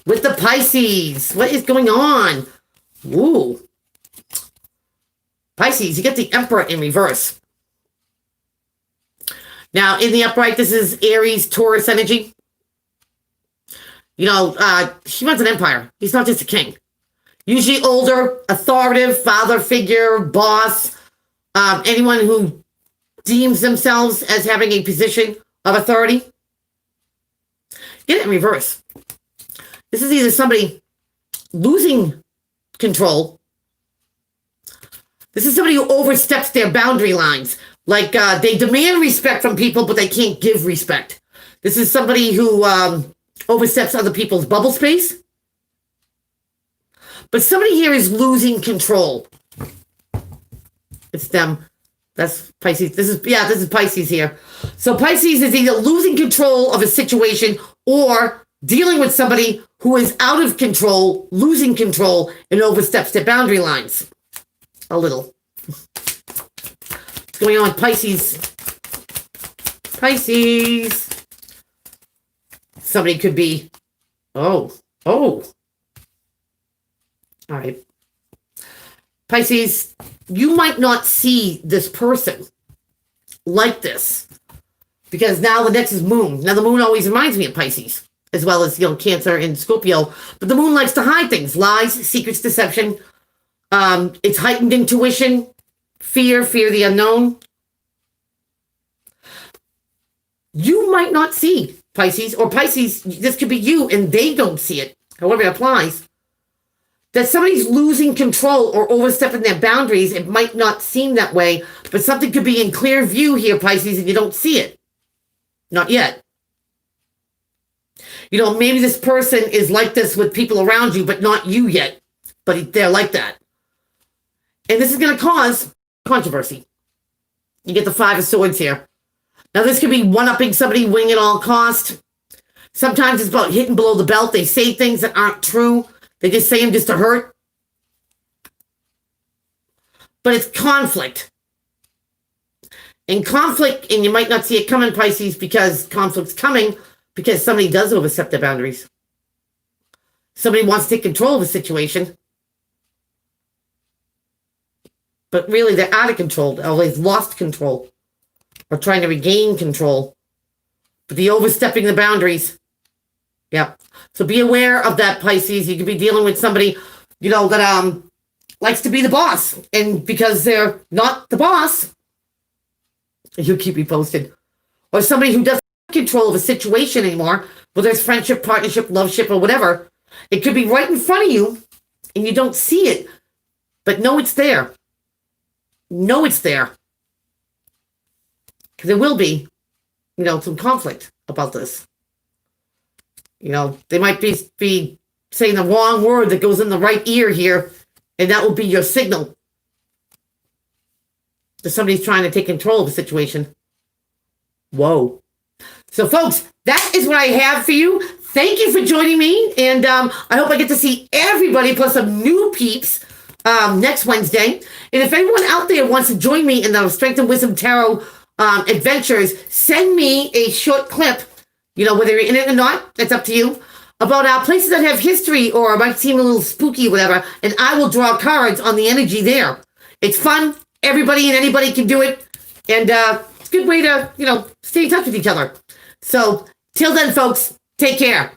with the Pisces. What is going on? Ooh. Pisces, you get the Emperor in reverse. Now, in the upright, this is Aries, Taurus energy. You know, he runs an empire. He's not just a king. Usually older, authoritative, father figure, boss, anyone who deems themselves as having a position of authority. Get it in reverse. This is either somebody losing control. This is somebody who oversteps their boundary lines. Like, they demand respect from people, but they can't give respect. This is somebody who oversteps other people's bubble space. But somebody here is losing control. It's them. That's Pisces. This is Pisces here. So Pisces is either losing control of a situation or dealing with somebody who is out of control, losing control, and oversteps their boundary lines. A little. What's going on with Pisces? Pisces. Somebody could be, oh. All right. Pisces, you might not see this person like this because now the next is Moon. Now the Moon always reminds me of Pisces, as well as, Cancer and Scorpio. But the Moon likes to hide things, lies, secrets, deception. It's heightened intuition, fear the unknown. You might not see Pisces, or Pisces, this could be you and they don't see it, however it applies. That somebody's losing control or overstepping their boundaries. It might not seem that way, but something could be in clear view here, Pisces, and you don't see it. Not yet. Maybe this person is like this with people around you, but not you yet. But they're like that. And this is going to cause controversy. You get the Five of Swords here. Now, this could be one-upping somebody, winning at all cost. Sometimes it's about hitting below the belt. They say things that aren't true. They just say them just to hurt. But it's conflict. And you might not see it coming, Pisces, because conflict's coming because somebody does overstep their boundaries. Somebody wants to take control of a situation. But really, they're out of control. Or they've lost control. Or trying to regain control. But the overstepping the boundaries. Yeah. So be aware of that, Pisces. You could be dealing with somebody, that likes to be the boss. And because they're not the boss, you'll keep me posted. Or somebody who doesn't have control of a situation anymore, whether it's friendship, partnership, loveship, or whatever. It could be right in front of you, and you don't see it. But know it's there. Know it's there. Because there will be, some conflict about this. They might be saying the wrong word that goes in the right ear here, and that will be your signal that somebody's trying to take control of the situation. Whoa. So, folks, that is what I have for you. Thank you for joining me, and I hope I get to see everybody, plus some new peeps, next Wednesday. And if anyone out there wants to join me in the Strength and Wisdom Tarot adventures, send me a short clip, whether you're in it or not, that's up to you, about places that have history or might seem a little spooky, whatever, and I will draw cards on the energy there. It's fun. Everybody and anybody can do it. And it's a good way to, stay in touch with each other. So till then, folks, take care.